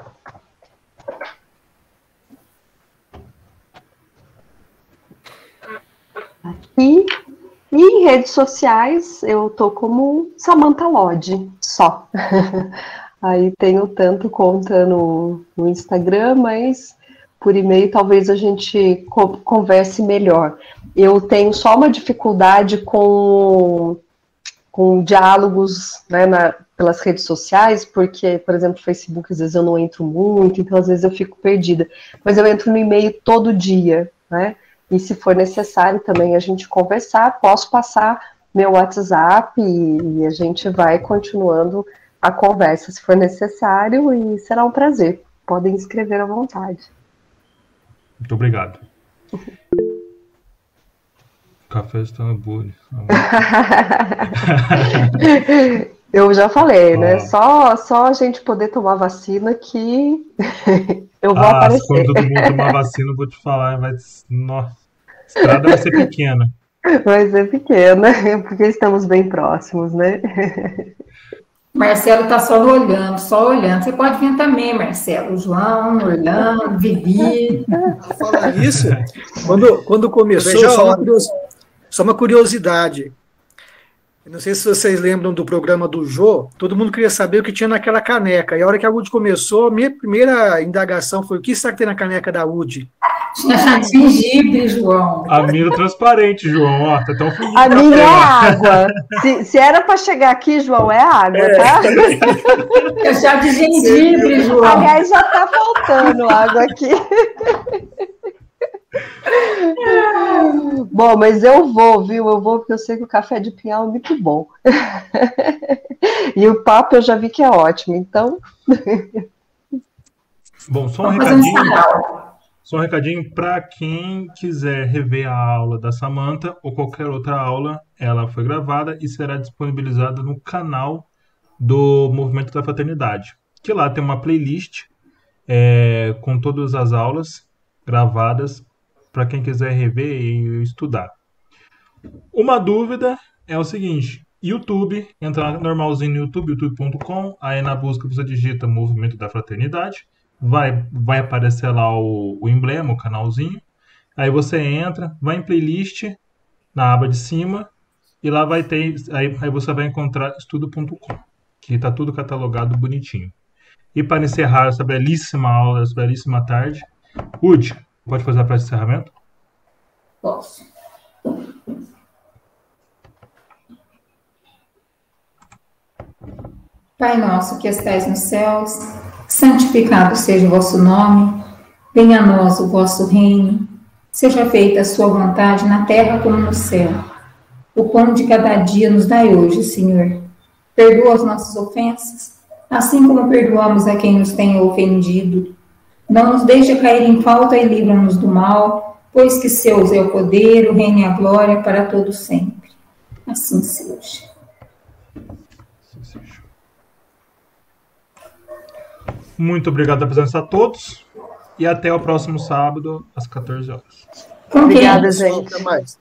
Aqui. E em redes sociais eu tô como Samantha Lodge, só. Aí tenho tanto conta no Instagram, mas por e-mail talvez a gente converse melhor. Eu tenho só uma dificuldade com diálogos, né, pelas redes sociais, porque, por exemplo, no Facebook, às vezes eu não entro muito, então às vezes eu fico perdida. Mas eu entro no e-mail todo dia, né? E se for necessário também a gente conversar, posso passar meu WhatsApp e a gente vai continuando a conversa se for necessário e será um prazer. Podem escrever à vontade. Muito obrigado. Café está na bolha. Eu já falei, né? Só a gente poder tomar vacina que eu vou aparecer. Quando todo mundo tomar vacina, eu vou te falar, nossa, a estrada vai ser pequena. Vai ser pequena, porque estamos bem próximos, né? Marcelo está só olhando. Você pode vir também, Marcelo. João, Orlando, Vivi. Vou falar isso, quando começou, só uma curiosidade. Eu não sei se vocês lembram do programa do Jô, todo mundo queria saber o que tinha naquela caneca. E a hora que a UD começou, a minha primeira indagação foi: o que será que tem na caneca da UD? Tinha chá de gengibre, João. A minha transparente, João. Ó, tá tão fundinho. A minha é água. Se era para chegar aqui, João, é água, tá? É chá de gengibre, João. Aliás, já tá faltando água aqui. Bom, mas eu vou, viu? Eu vou porque eu sei que o café de pinhal é muito bom. E o papo eu já vi que é ótimo, então... Bom, só um recadinho para quem quiser rever a aula da Samantha ou qualquer outra aula, ela foi gravada e será disponibilizada no canal do Movimento da Fraternidade, que lá tem uma playlist com todas as aulas gravadas para quem quiser rever e estudar. Uma dúvida é o seguinte: YouTube, entra normalzinho no YouTube, youtube.com, aí na busca você digita Movimento da Fraternidade, vai aparecer lá o emblema, o canalzinho, Aí você entra, vai em playlist, na aba de cima, e lá vai ter, aí você vai encontrar estudo.com, que está tudo catalogado bonitinho. E para encerrar essa belíssima aula, essa belíssima tarde, Ruth, pode fazer a prece de encerramento? Posso. Pai nosso que estais nos céus, santificado seja o vosso nome, venha a nós o vosso reino, seja feita a sua vontade na terra como no céu. O pão de cada dia nos dai hoje, Senhor. Perdoa as nossas ofensas, assim como perdoamos a quem nos tem ofendido. Não nos deixe cair em falta e livra-nos do mal, pois que seus é o poder, o reino e a glória para todos sempre. Assim seja. Muito obrigado pela presença a todos e até o próximo sábado às 14 horas. Obrigada, gente. Até mais.